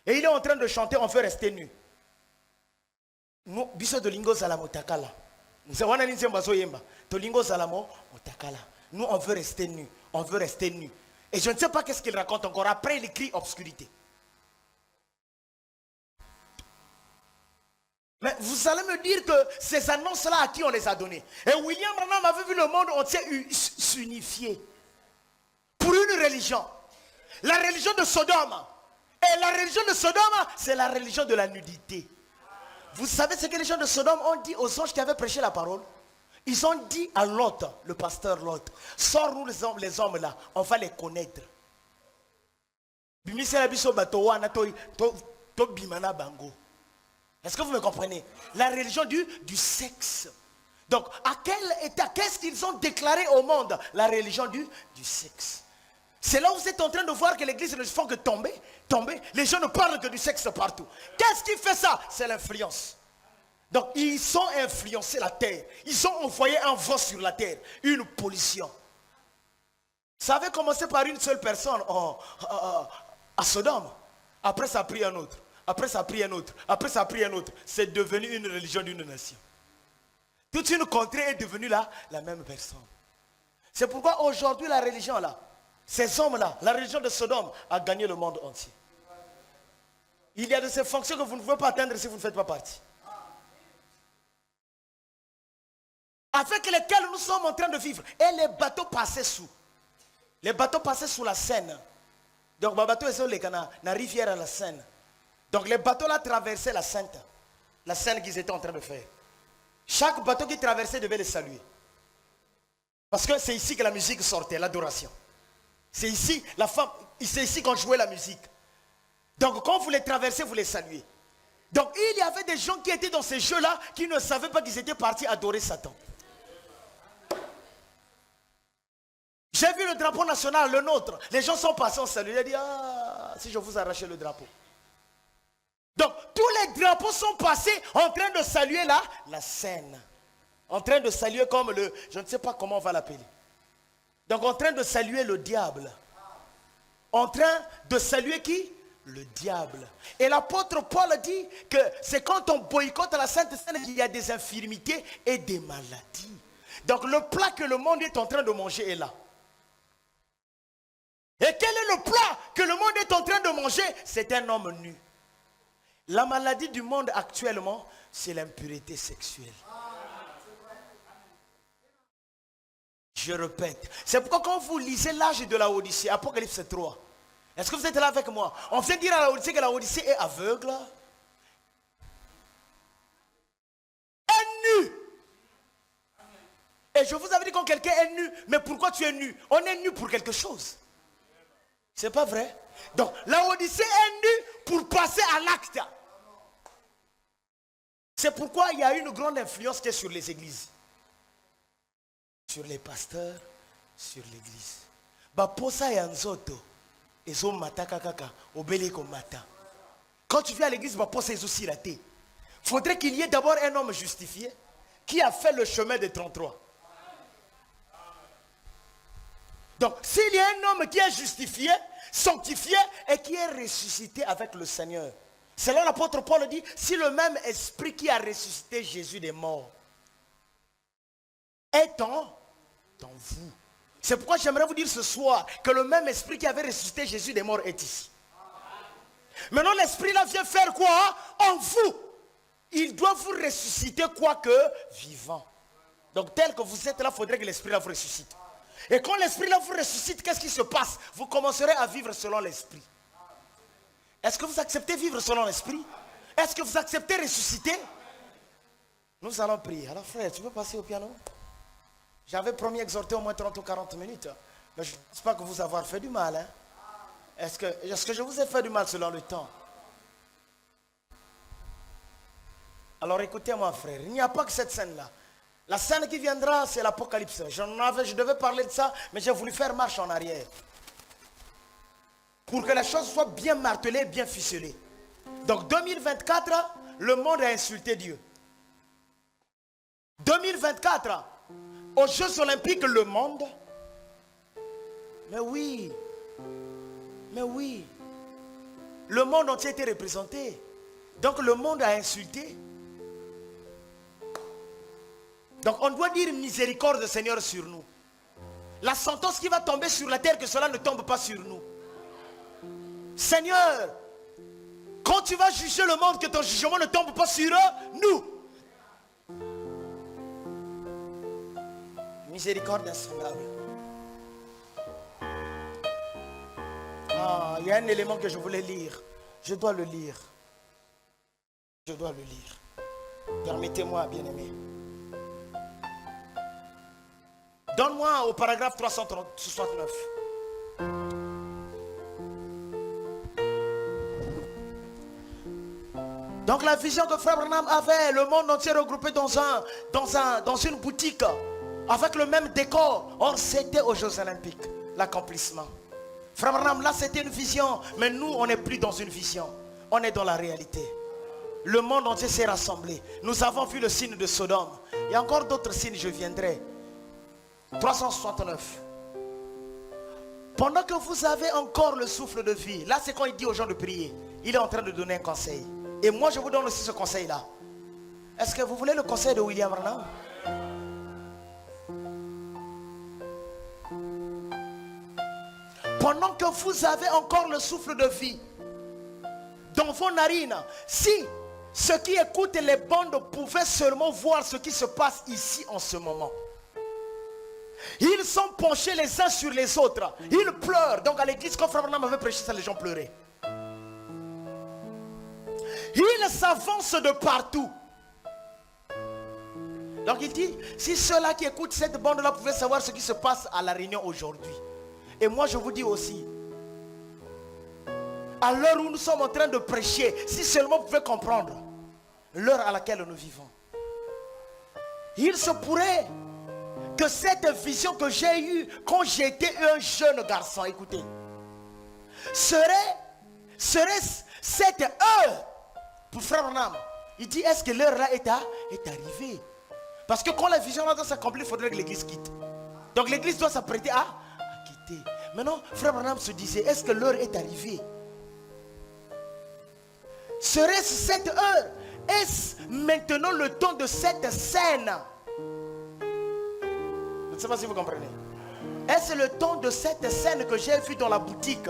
Et il est en train de chanter, on veut rester nu. Nous, biso de lingo salamo takala. Nous, on veut rester nus. On veut rester nus. Et je ne sais pas qu'est-ce qu'il raconte encore. Après, il crie obscurité. Mais vous allez me dire que ces annonces-là, à qui on les a données? Et William Branham avait vu le monde entier s'unifier pour une religion. La religion de Sodome. Et la religion de Sodome, c'est la religion de la nudité. Vous savez ce que les gens de Sodome ont dit aux anges qui avaient prêché la parole? Ils ont dit à Lot, le pasteur Lot, sors-nous les hommes là, on va les connaître. Est-ce que vous me comprenez? La religion du sexe. Donc, à quel état, qu'est-ce qu'ils ont déclaré au monde? La religion du sexe. C'est là où vous êtes en train de voir que l'église ne font que tomber. Les gens ne parlent que du sexe partout. Qu'est-ce qui fait ça? C'est l'influence. Donc, ils ont influencé la terre. Ils ont envoyé un vent sur la terre. Une pollution. Ça avait commencé par une seule personne à Sodome. Après, ça a pris un autre. Après, ça a pris un autre. Après, ça a pris un autre. C'est devenu une religion d'une nation. Toute une contrée est devenue là, la même personne. C'est pourquoi aujourd'hui, la religion là, ces hommes-là, la religion de Sodome a gagné le monde entier. Il y a de ces fonctions que vous ne pouvez pas atteindre si vous ne faites pas partie. Avec lesquels nous sommes en train de vivre. Et les bateaux passaient sous. Les bateaux passaient sous la Seine. Donc, les bateaux sont la rivière à la Seine. Donc, les bateaux là traversaient la Seine qu'ils étaient en train de faire. Chaque bateau qui traversait devait les saluer. Parce que c'est ici que la musique sortait, l'adoration. C'est ici, c'est ici qu'on jouait la musique. Donc, quand vous les traversez, vous les saluez. Donc, il y avait des gens qui étaient dans ces jeux-là qui ne savaient pas qu'ils étaient partis adorer Satan. J'ai vu le drapeau national, le nôtre. Les gens sont passés, on salue. Il a dit, ah, si je vous arrachais le drapeau. Donc, tous les drapeaux sont passés en train de saluer la scène. En train de saluer comme je ne sais pas comment on va l'appeler. Donc, en train de saluer le diable. En train de saluer qui? Le diable. Et l'apôtre Paul dit que c'est quand on boycotte la Sainte Seine qu'il y a des infirmités et des maladies. Donc, le plat que le monde est en train de manger est là. Et quel est le plat que le monde est en train de manger? C'est un homme nu. La maladie du monde actuellement, c'est l'impureté sexuelle. Je répète. C'est pourquoi quand vous lisez l'âge de la Odyssée, Apocalypse 3, est-ce que vous êtes là avec moi? On vient dire à la Odyssée que la Odyssée est aveugle. Est nu. Et je vous avais dit quand quelqu'un est nu, mais pourquoi tu es nu? On est nu pour quelque chose. C'est pas vrai? Donc, la Odyssée est nue pour passer à l'acte. C'est pourquoi il y a une grande influence qui est sur les églises. Sur les pasteurs, sur l'église. Baposa ya nzoto. Ezo mata kakaka. Obele ko mata. Quand tu viens à l'église, baposa ezo sirate. Faudrait qu'il y ait d'abord un homme justifié qui a fait le chemin des 33. Donc, s'il y a un homme qui est justifié, sanctifié et qui est ressuscité avec le Seigneur. C'est là l'apôtre Paul dit, si le même esprit qui a ressuscité Jésus des morts est en vous. C'est pourquoi j'aimerais vous dire ce soir que le même esprit qui avait ressuscité Jésus des morts est ici. Maintenant l'esprit là vient faire quoi? En vous. Il doit vous ressusciter quoique vivant. Donc tel que vous êtes là, il faudrait que l'esprit là vous ressuscite. Et quand l'esprit là vous ressuscite, qu'est-ce qui se passe? Vous commencerez à vivre selon l'esprit. Est-ce que vous acceptez vivre selon l'esprit? Est-ce que vous acceptez ressusciter? Nous allons prier. Alors frère, tu peux passer au piano? J'avais promis exhorter au moins 30 ou 40 minutes. Mais je ne pense pas que vous avoir fait du mal. Hein? Est-ce que je vous ai fait du mal selon le temps? Alors écoutez-moi frère, il n'y a pas que cette scène-là. La scène qui viendra, c'est l'Apocalypse. Je devais parler de ça, mais j'ai voulu faire marche en arrière. Pour que la chose soit bien martelée, bien ficelée. Donc 2024, le monde a insulté Dieu. 2024, aux Jeux Olympiques, le monde. Mais oui. Le monde entier a été représenté. Donc le monde a insulté. Donc on doit dire miséricorde Seigneur sur nous. La sentence qui va tomber sur la terre, que cela ne tombe pas sur nous. Seigneur, quand tu vas juger le monde, que ton jugement ne tombe pas sur nous. Miséricorde insondable. Ah, il y a un élément que je voulais lire. Je dois le lire. Permettez-moi, bien-aimé. Donne-moi au paragraphe 369. Donc la vision que Frère Branham avait, le monde entier regroupé dans une boutique, avec le même décor. Or c'était aux Jeux Olympiques, l'accomplissement. Frère Branham, là c'était une vision, mais nous on n'est plus dans une vision, on est dans la réalité. Le monde entier s'est rassemblé. Nous avons vu le signe de Sodome. Il y a encore d'autres signes, je viendrai. 369. Pendant que vous avez encore le souffle de vie, là c'est quand il dit aux gens de prier. Il est en train de donner un conseil. Et moi je vous donne aussi ce conseil là. Est-ce que vous voulez le conseil de William Branham? Pendant que vous avez encore le souffle de vie dans vos narines, si ceux qui écoutent les bandes pouvaient seulement voir ce qui se passe ici en ce moment. Ils sont penchés les uns sur les autres. Ils pleurent. Donc à l'église, quand Frère Branham avait prêché ça, les gens pleuraient. Ils s'avancent de partout. Donc il dit, si ceux-là qui écoutent cette bande-là pouvaient savoir ce qui se passe à la réunion aujourd'hui. Et moi je vous dis aussi, à l'heure où nous sommes en train de prêcher, si seulement vous pouvez comprendre l'heure à laquelle nous vivons. Il se pourrait que cette vision que j'ai eue quand j'étais un jeune garçon, écoutez, serait cette heure pour Frère Branham. Il dit, est-ce que l'heure là est arrivée? Parce que quand la vision là doit s'accomplir, il faudrait que l'église quitte. Donc l'église doit s'apprêter à quitter. Maintenant, Frère Branham se disait, est-ce que l'heure est arrivée? Serait-ce cette heure? Est-ce maintenant le temps de cette scène? Je ne sais pas si vous comprenez. Est-ce le temps de cette scène que j'ai vue dans la boutique,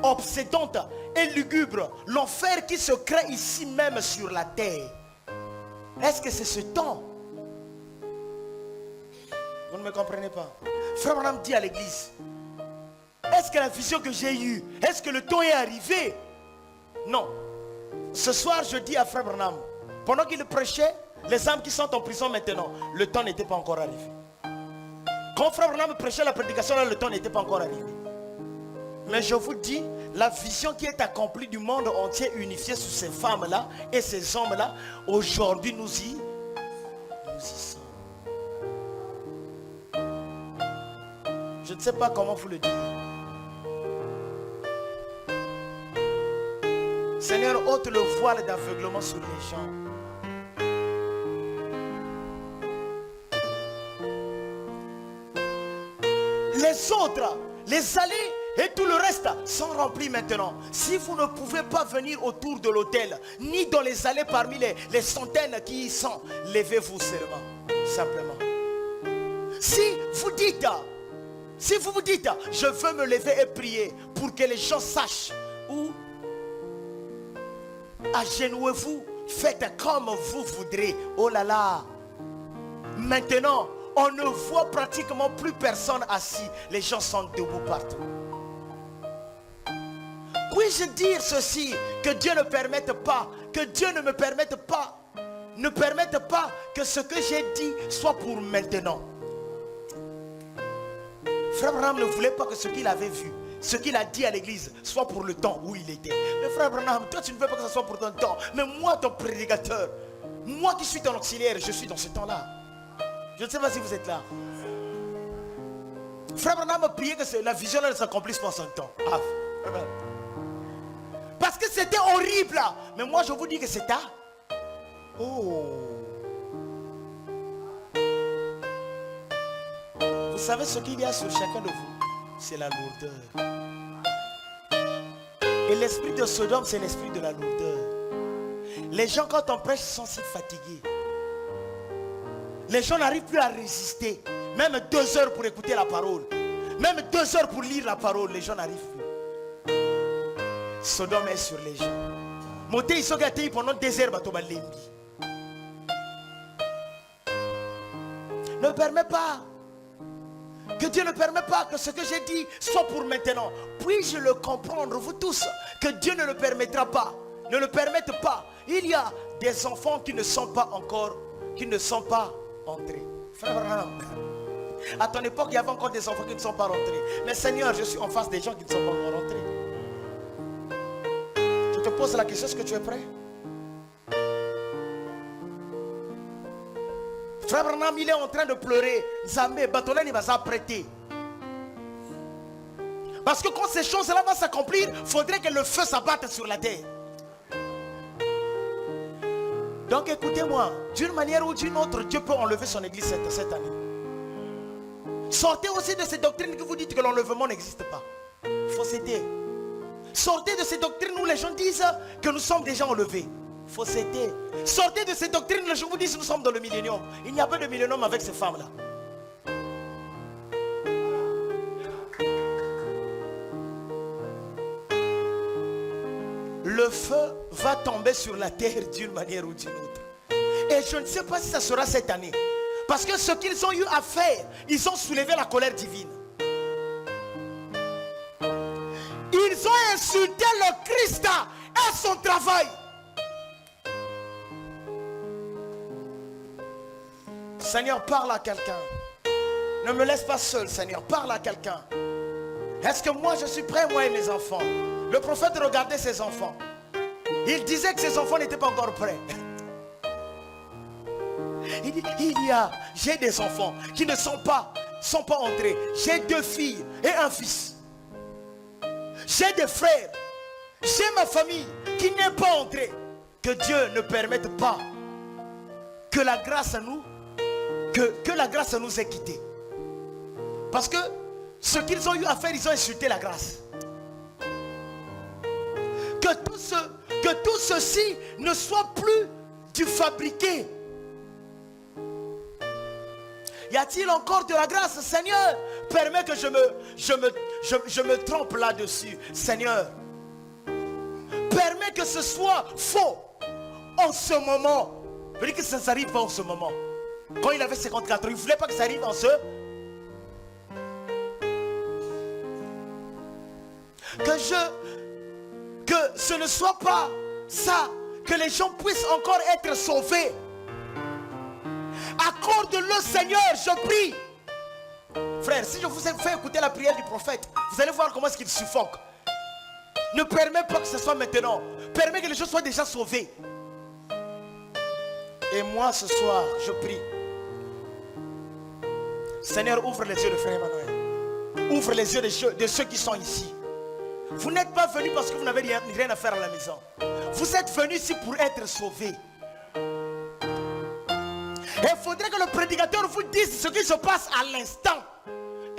obsédante et lugubre, l'enfer qui se crée ici même sur la terre? Est-ce que c'est ce temps? Vous ne me comprenez pas. Frère Branham dit à l'église, est-ce que la vision que j'ai eue, est-ce que le temps est arrivé? Non. Ce soir je dis à Frère Branham, pendant qu'il prêchait, les âmes qui sont en prison maintenant, le temps n'était pas encore arrivé. Quand Frère Branham prêchait la prédication, là, le temps n'était pas encore arrivé. Mais je vous dis, la vision qui est accomplie du monde entier unifié sur ces femmes-là et ces hommes-là, aujourd'hui nous y sommes. Je ne sais pas comment vous le dire. Seigneur, ôte le voile d'aveuglement sur les gens. Les autres, les allées et tout le reste sont remplis maintenant. Si vous ne pouvez pas venir autour de l'autel, ni dans les allées parmi les centaines qui y sont, levez-vous seulement, simplement. Si vous vous dites, je veux me lever et prier pour que les gens sachent où, agenouez-vous, faites comme vous voudrez. Oh là là. Maintenant, on ne voit pratiquement plus personne assis. Les gens sont debout partout. Puis-je dire ceci, que Dieu ne permette pas, que Dieu ne me permette pas, ne permette pas que ce que j'ai dit soit pour maintenant. Frère Branham ne voulait pas que ce qu'il avait vu, ce qu'il a dit à l'église, soit pour le temps où il était. Mais frère Branham, toi tu ne veux pas que ce soit pour ton temps. Mais moi, ton prédicateur, moi qui suis ton auxiliaire, je suis dans ce temps-là. Je ne sais pas si vous êtes là. Frère Branham a prié que la vision ne s'accomplisse pas en son temps. Ah, parce que c'était horrible là. Mais moi je vous dis que c'est tard. Oh. Vous savez ce qu'il y a sur chacun de vous? C'est la lourdeur. Et l'esprit de Sodome, c'est l'esprit de la lourdeur. Les gens quand on prêche sont si fatigués. Les gens n'arrivent plus à résister. Même 2 heures pour écouter la parole. Même 2 heures pour lire la parole. Les gens n'arrivent plus. Sodome est sur les gens. Moté ils sont gâtés pendant 2 heures. Ne permet pas. Que Dieu ne permet pas que ce que j'ai dit soit pour maintenant. Puis-je le comprendre, vous tous, que Dieu ne le permettra pas. Ne le permette pas. Il y a des enfants qui ne sont pas encore, qui ne sont pas entrés. Frère Branham, à ton époque, il y avait encore des enfants qui ne sont pas rentrés. Mais Seigneur, je suis en face des gens qui ne sont pas encore rentrés. Je te pose la question, est-ce que tu es prêt? Frère Branham, il est en train de pleurer. Zambé, Batolène, il va s'apprêter. Parce que quand ces choses-là vont s'accomplir, il faudrait que le feu s'abatte sur la terre. Donc écoutez-moi, d'une manière ou d'une autre, Dieu peut enlever son église cette année. Sortez aussi de ces doctrines que vous dites que l'enlèvement n'existe pas. Fausseté. Sortez de ces doctrines où les gens disent que nous sommes déjà enlevés. Fausseté. Sortez de ces doctrines où les gens vous disent que nous sommes dans le millénium. Il n'y a pas de millénium avec ces femmes-là. Le feu va tomber sur la terre d'une manière ou d'une autre. Et je ne sais pas si ça sera cette année. Parce que ce qu'ils ont eu à faire, ils ont soulevé la colère divine. Ils ont insulté le Christ et son travail. Seigneur, parle à quelqu'un. Ne me laisse pas seul, Seigneur. Parle à quelqu'un. Est-ce que moi je suis prêt, moi et mes enfants? Le prophète regardait ses enfants. Il disait que ses enfants n'étaient pas encore prêts. Il dit, j'ai des enfants qui ne sont pas entrés. J'ai 2 filles et un fils. J'ai des frères. J'ai ma famille qui n'est pas entrée. Que Dieu ne permette pas que la grâce à nous, que la grâce nous ait quittés. Parce que ce qu'ils ont eu à faire, ils ont insulté la grâce. Que tout ceci ne soit plus du fabriqué. Y a-t-il encore de la grâce? Seigneur, permets que je me trompe là-dessus. Seigneur, permets que ce soit faux en ce moment. Je veux dire que ça ne s'arrive pas en ce moment. Quand il avait 54 ans, il ne voulait pas que ça arrive en ce. Que ce ne soit pas ça. Que les gens puissent encore être sauvés. Accorde-le, Seigneur, je prie. Frère, si je vous ai fait écouter la prière du prophète, vous allez voir comment est-ce qu'il suffoque. Ne permets pas que ce soit maintenant. Permets que les gens soient déjà sauvés. Et moi ce soir, je prie. Seigneur, ouvre les yeux de frère Emmanuel. Ouvre les yeux de ceux qui sont ici. Vous n'êtes pas venus parce que vous n'avez rien à faire à la maison. Vous êtes venus ici pour être sauvés. Et il faudrait que le prédicateur vous dise ce qui se passe à l'instant.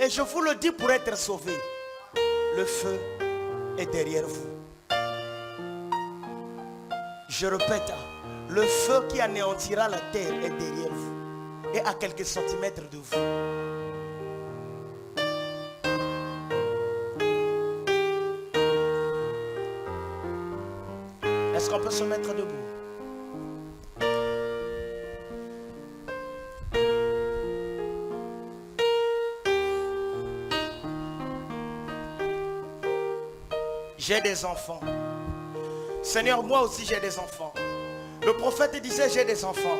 Et je vous le dis pour être sauvé. Le feu est derrière vous. Je répète, le feu qui anéantira la terre est derrière vous. Et à quelques centimètres de vous. Est-ce qu'on peut se mettre debout? J'ai des enfants. Seigneur, moi aussi j'ai des enfants. Le prophète disait j'ai des enfants.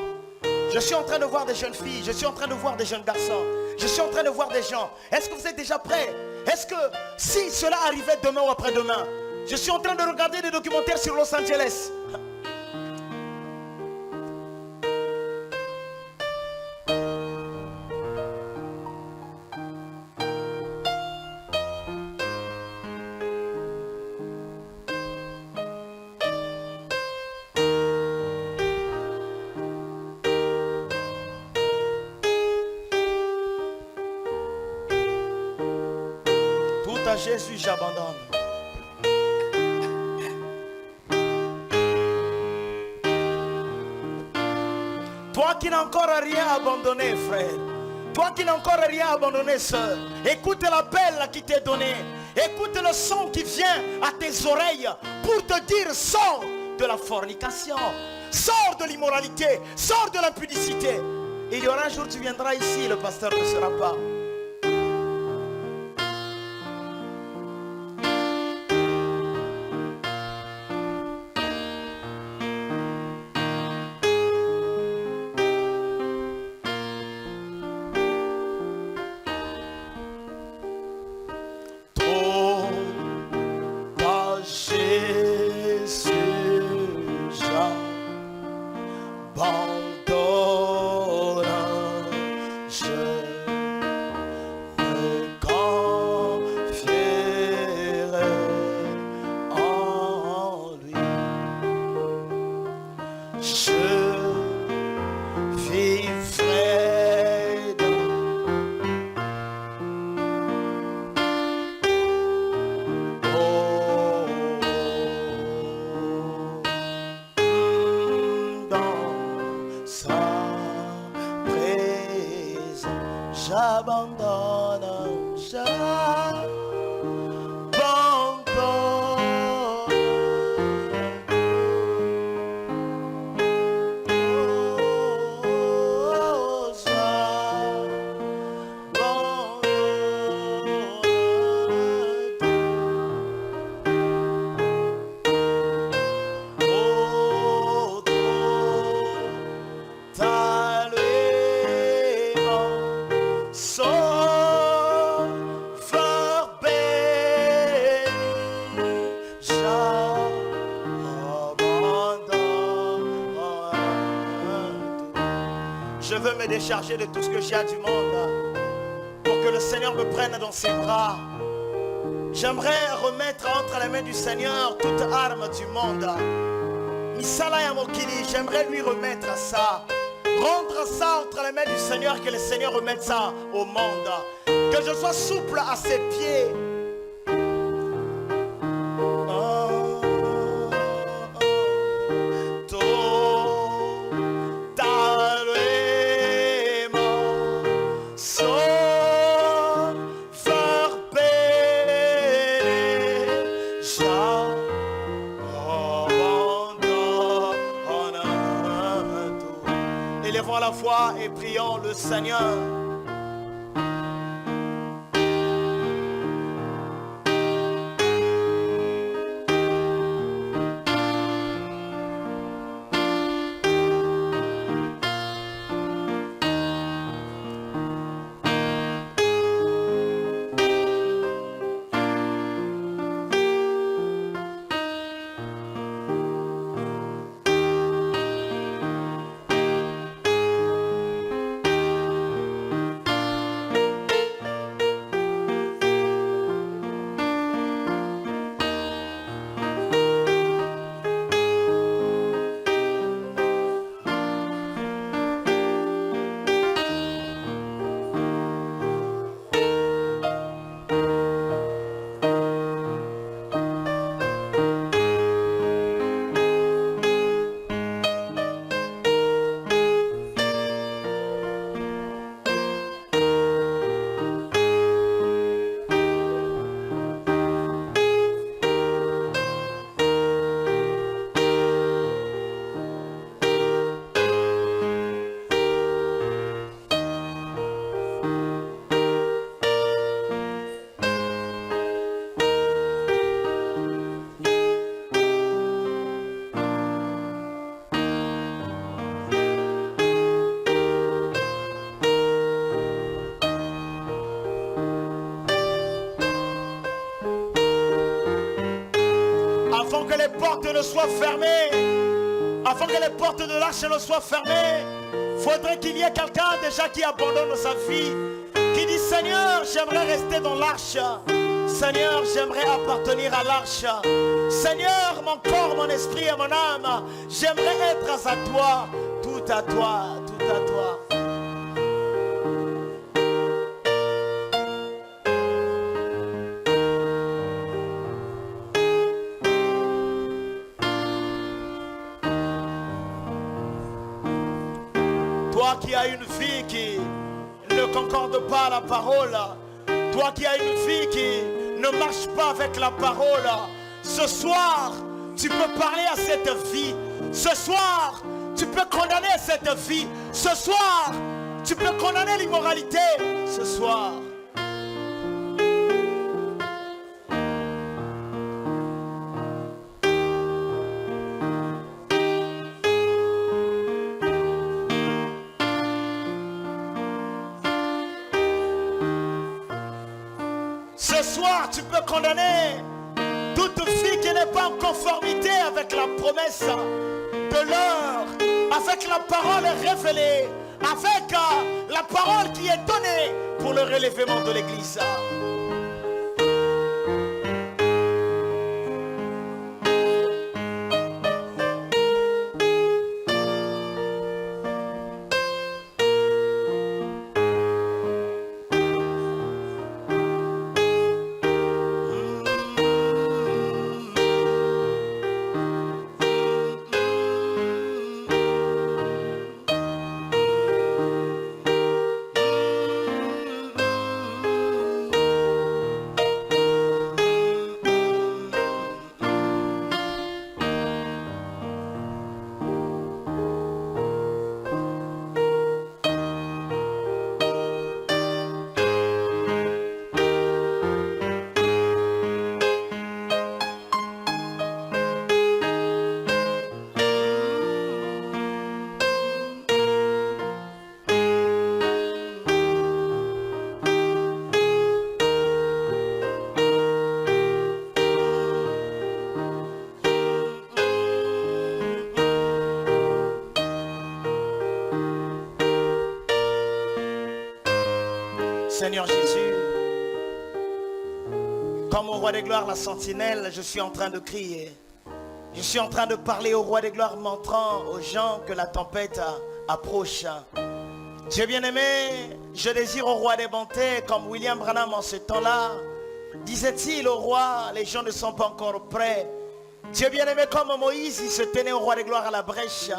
Je suis en train de voir des jeunes filles. Je suis en train de voir des jeunes garçons. Je suis en train de voir des gens. Est-ce que vous êtes déjà prêts? Est-ce que si cela arrivait demain ou après-demain? Je suis en train de regarder des documentaires sur Los Angeles. Tout à Jésus, j'abandonne. Toi qui n'as encore rien abandonné, frère. Toi qui n'as encore rien abandonné, sœur. Écoute l'appel qui t'est donné. Écoute le son qui vient à tes oreilles pour te dire sors de la fornication. Sors de l'immoralité. Sors de l'impudicité. Il y aura un jour où tu viendras ici, le pasteur ne sera pas. Décharger de tout ce que j'ai du monde pour que le Seigneur me prenne dans ses bras. J'aimerais remettre entre les mains du Seigneur toute arme du monde. Misala Yamokili, j'aimerais lui remettre ça, rendre ça entre les mains du Seigneur, que le Seigneur remette ça au monde, que je sois souple à ses pieds. Élevons la voix et prions le Seigneur. Avant que les portes ne soient fermées, avant que les portes de l'arche ne soient fermées, faudrait qu'il y ait quelqu'un déjà qui abandonne sa vie, qui dit Seigneur, j'aimerais rester dans l'arche. Seigneur, j'aimerais appartenir à l'arche. Seigneur, mon corps, mon esprit et mon âme, j'aimerais être à toi, tout à toi, tout à toi. Toi qui as une vie qui ne concorde pas à la parole, toi qui as une vie qui ne marche pas avec la parole, ce soir, tu peux parler à cette vie. Ce soir, tu peux condamner cette vie. Ce soir, tu peux condamner l'immoralité. Ce soir. Ce soir, tu peux condamner toute fille qui n'est pas en conformité avec la promesse de l'heure, avec la parole révélée, avec la parole qui est donnée pour le relèvement de l'Église. Seigneur Jésus, comme au roi des gloires, la sentinelle, je suis en train de crier. Je suis en train de parler au roi des gloires, montrant aux gens que la tempête approche. Dieu bien-aimé, je désire au roi des bontés, comme William Branham en ce temps-là, disait-il au roi, les gens ne sont pas encore prêts. Dieu bien-aimé, comme Moïse, il se tenait au roi des gloires à la brèche.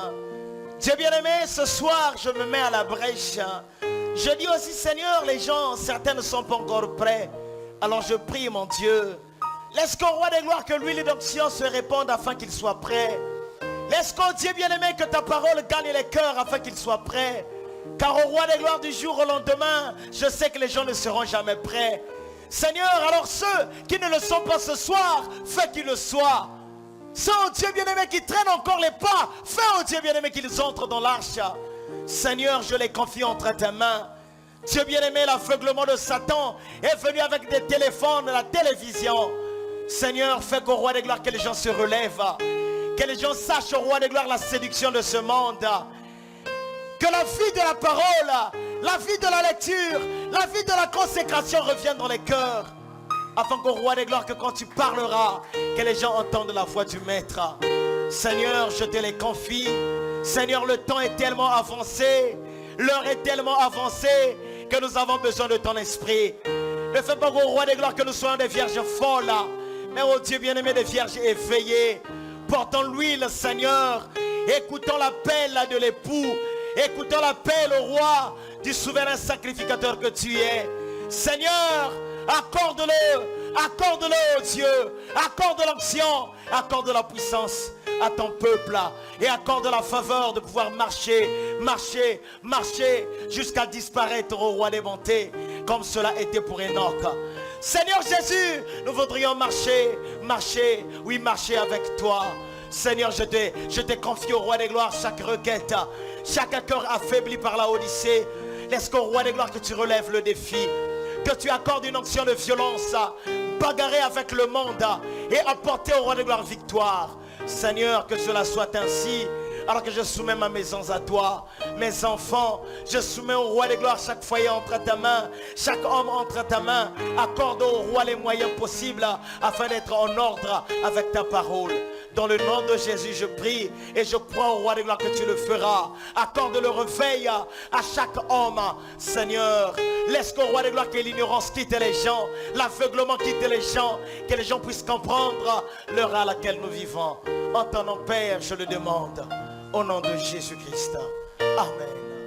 Dieu bien-aimé, ce soir, je me mets à la brèche. Je dis aussi, Seigneur, les gens, certains ne sont pas encore prêts. Alors je prie, mon Dieu, laisse qu'au roi des gloires, que l'huile d'onction se répande afin qu'il soit prêt. Laisse qu'au Dieu bien-aimé, que ta parole gagne les cœurs afin qu'ils soient prêts. Car au roi des gloires du jour au lendemain, je sais que les gens ne seront jamais prêts. Seigneur, alors ceux qui ne le sont pas ce soir, fais qu'ils le soient. Ceux, oh Dieu bien-aimé, qui traînent encore les pas, fais, oh Dieu bien-aimé, qu'ils entrent dans l'arche. Seigneur, je les confie entre tes mains. Dieu bien-aimé, l'aveuglement de Satan est venu avec des téléphones, la télévision. Seigneur, fais qu'au roi des gloires, que les gens se relèvent. Que les gens sachent au roi des gloires la séduction de ce monde. Que la vie de la parole, la vie de la lecture, la vie de la consécration revienne dans les cœurs. Afin qu'au roi des gloires, que quand tu parleras, que les gens entendent la voix du Maître. Seigneur, je te les confie. Seigneur, le temps est tellement avancé, l'heure est tellement avancée que nous avons besoin de ton esprit. Ne fais pas au roi des gloires que nous soyons des vierges folles, mais au Dieu bien-aimé, des vierges éveillées. Portons l'huile, Seigneur, écoutons l'appel de l'époux, écoutons l'appel au roi du souverain sacrificateur que tu es. Seigneur, accorde-le, accorde-le, Dieu, accorde l'onction, accorde la puissance à ton peuple et accorde la faveur de pouvoir marcher, marcher, marcher jusqu'à disparaître au roi des bontés comme cela était pour Enoch. Seigneur Jésus, nous voudrions marcher, marcher, oui marcher avec toi. Seigneur, je te confie au roi des gloires chaque requête, chaque cœur affaibli par la Odyssée. Laisse qu'au roi des gloires que tu relèves le défi, que tu accordes une onction de violence bagarrer avec le monde et apporter au roi de gloire victoire. Seigneur, que cela soit ainsi. Alors que je soumets ma maison à toi, mes enfants, je soumets au roi des gloires chaque foyer entre ta main, chaque homme entre ta main. Accorde au roi les moyens possibles afin d'être en ordre avec ta parole. Dans le nom de Jésus, je prie et je crois au roi des gloires que tu le feras. Accorde le réveil à chaque homme, Seigneur. Laisse qu'au roi des gloires que l'ignorance quitte les gens, l'aveuglement quitte les gens, que les gens puissent comprendre l'heure à laquelle nous vivons. En ton nom, Père, je le demande. Au nom de Jésus-Christ. Amen.